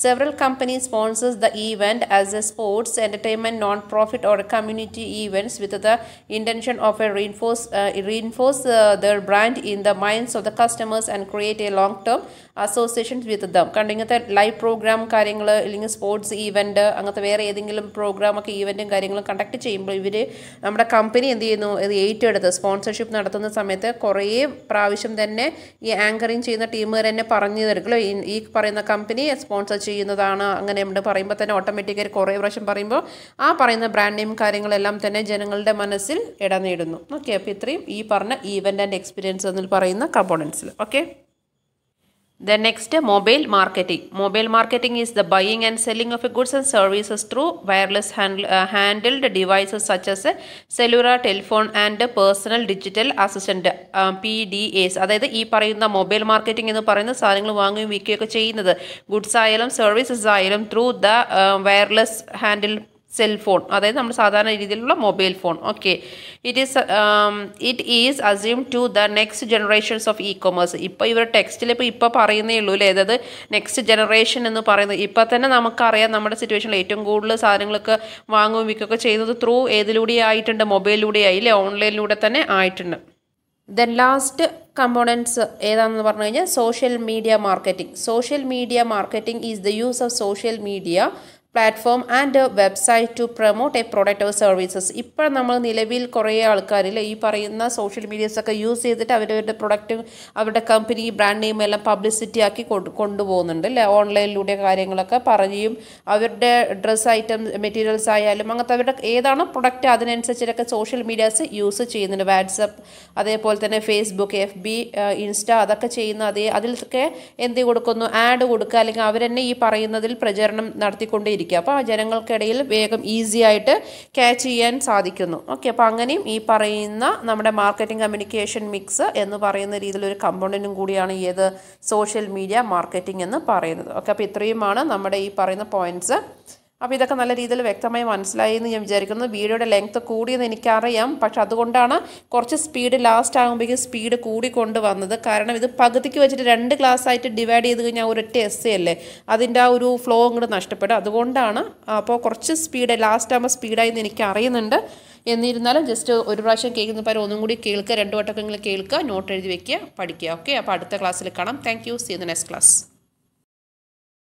Several companies sponsors the event as a sports, entertainment, non-profit or community events with the intention of a reinforce their brand in the minds of the customers and create a long-term associations with them. കണ്ട് ഇങ്ങനത്തെ live programme കാര്യങ്ങൾ അല്ലെങ്കിൽ sports event അങ്ങനത്തെ വേറെ ഏതെങ്കിലും പ്രോഗ്രാമൊക്കെ ഈവൻറ്റും കാര്യങ്ങളും conduct ചെയ്യുമ്പോൾ ഇവർ നമ്മുടെ കമ്പനി എന്ത് ചെയ്യുന്നു, ഇത് ഏറ്റെടുത്ത് സ്പോൺസർഷിപ്പ് നടത്തുന്ന സമയത്ത് കുറേ പ്രാവശ്യം തന്നെ ഈ ആങ്കറിങ് ചെയ്യുന്ന ടീമുകാർ തന്നെ പറഞ്ഞു തരുമല്ലോ, ഈ പറയുന്ന കമ്പനി സ്പോൺസർ ചെയ്യുന്നതാണ് അങ്ങനെ ഉണ്ട് പറയുമ്പോൾ തന്നെ ഓട്ടോമാറ്റിക്കായി കുറേ പ്രാവശ്യം പറയുമ്പോൾ ആ പറയുന്ന ബ്രാൻഡ് നെയിം കാര്യങ്ങളെല്ലാം തന്നെ ജനങ്ങളുടെ മനസ്സിൽ ഇടം നേടുന്നു. ഓക്കെ, അപ്പോൾ ഇത്രയും ഈ പറഞ്ഞ ഈവൻ്റ് ആൻഡ് എക്സ്പീരിയൻസ് എന്ന് പറയുന്ന കമ്പോണൻസിൽ. Okay, the next, mobile marketing. Mobile marketing is the buying and selling of goods and services through wireless handled devices such as cellular telephone and personal digital assistant PDAs. അതായത് ഈ പറയുന്ന mobile marketing എന്ന് പറയുന്ന സാധനങ്ങൾ വാങ്ങുകയും വിൽക്കുകയൊക്കെ ചെയ്യുന്നത് goods ആയാലും services ആയാലും through the wireless handle cell phone, അതായത് നമ്മൾ സാധാരണ രീതിയിലുള്ള mobile phone. Okay, it is assume to the next generations of e commerce. ഇപ്പോൾ ഇവർ ടെക്സ്റ്റിൽ ഇപ്പോൾ പറയുന്നേ ഉള്ളൂ അല്ലേ, അതായത് നെക്സ്റ്റ് ജനറേഷൻ എന്ന് പറയുന്നത്. ഇപ്പോൾ തന്നെ നമുക്കറിയാം നമ്മുടെ സിറ്റുവേഷനിൽ ഏറ്റവും കൂടുതൽ സാധനങ്ങളൊക്കെ വാങ്ങുകയും വിൽക്കുകയൊക്കെ ചെയ്യുന്നത് ത്രൂ ഏതിലൂടെ ആയിട്ടുണ്ട്, മൊബൈലിലൂടെ ആയില്ലേ, ഓൺലൈനിലൂടെ തന്നെ ആയിട്ടുണ്ട്. ദെൻ ലാസ്റ്റ് കമ്പോണൻസ് ഏതാണെന്ന് പറഞ്ഞു കഴിഞ്ഞാൽ social media marketing. Social media marketing is the use of social media platform and website to promote a product or services. ഇപ്പോൾ നമ്മൾ നിലവിൽ കുറേ ആൾക്കാരിൽ ഈ പറയുന്ന സോഷ്യൽ മീഡിയസൊക്കെ യൂസ് ചെയ്തിട്ട് അവരവരുടെ പ്രൊഡക്റ്റ് അവരുടെ കമ്പനി ബ്രാൻഡ് നെയിം എല്ലാം പബ്ലിസിറ്റി ആക്കി കൊണ്ടുപോകുന്നുണ്ട് അല്ലേ, ഓൺലൈനിലൂടെ കാര്യങ്ങളൊക്കെ പറയും. അവരുടെ ഡ്രസ്സ് ഐറ്റം മെറ്റീരിയൽസ് ആയാലും അങ്ങനത്തെ അവരുടെ ഏതാണോ പ്രൊഡക്റ്റ് അതിനനുസരിച്ചൊക്കെ സോഷ്യൽ മീഡിയാസ് യൂസ് ചെയ്യുന്നുണ്ട്. വാട്സപ്പ് അതേപോലെ തന്നെ ഫേസ്ബുക്ക്, FB, ഇൻസ്റ്റ അതൊക്കെ ചെയ്യുന്ന അതിലൊക്കെ എന്ത് കൊടുക്കുന്നു, ആഡ് കൊടുക്കുക, അല്ലെങ്കിൽ അവർ തന്നെ ഈ പറയുന്നതിൽ പ്രചരണം നടത്തിക്കൊണ്ടേയിരിക്കും. അപ്പോൾ ആ ജനങ്ങൾക്കിടയിൽ വേഗം ഈസി ആയിട്ട് ക്യാച്ച് ചെയ്യാൻ സാധിക്കുന്നു. ഓക്കെ, അപ്പോൾ അങ്ങനെയും ഈ പറയുന്ന നമ്മുടെ മാർക്കറ്റിംഗ് കമ്മ്യൂണിക്കേഷൻ മിക്സ് എന്ന് പറയുന്ന രീതിയിലൊരു കമ്പോണൻറ്റും കൂടിയാണ് ഏത് സോഷ്യൽ മീഡിയ മാർക്കറ്റിംഗ് എന്ന് പറയുന്നത്. ഓക്കെ, അപ്പോൾ ഇത്രയുമാണ് നമ്മുടെ ഈ പറയുന്ന പോയിൻറ്റ്സ്. അപ്പോൾ ഇതൊക്കെ നല്ല രീതിയിൽ വ്യക്തമായി മനസ്സിലായി എന്ന് ഞാൻ വിചാരിക്കുന്നു. വീഡിയോയുടെ ലെങ്ത്ത് കൂടിയെന്ന് എനിക്കറിയാം, പക്ഷെ അതുകൊണ്ടാണ് കുറച്ച് സ്പീഡ് ലാസ്റ്റ് ആകുമ്പോഴേക്കും സ്പീഡ് കൂടിക്കൊണ്ട് വന്നത്. കാരണം ഇത് പകുതിക്ക് വെച്ചിട്ട് 2 ക്ലാസ്സായിട്ട് ഡിവൈഡ് ചെയ്ത് കഴിഞ്ഞാൽ ഒരൊറ്റ എസ്സേ അല്ലേ, അതിൻ്റെ ആ ഒരു ഫ്ലോ ഇങ്ങോട്ട് നഷ്ടപ്പെടും. അതുകൊണ്ടാണ് അപ്പോൾ കുറച്ച് സ്പീഡ് ലാസ്റ്റ് ആകുമ്പോൾ സ്പീഡായി എന്ന് എനിക്ക് അറിയുന്നുണ്ട്. എന്നിരുന്നാലും ജസ്റ്റ് ഒരു പ്രാവശ്യം കേൾക്കുന്ന പകരം ഒന്നും കൂടി കേൾക്കുക, 2 വട്ടമൊക്കെ കേൾക്കുക, നോട്ട് എഴുതി വയ്ക്കുക, പഠിക്കുക. ഓക്കെ, അപ്പോൾ അടുത്ത ക്ലാസ്സിൽ കാണാം. Thank you. See you in the next class.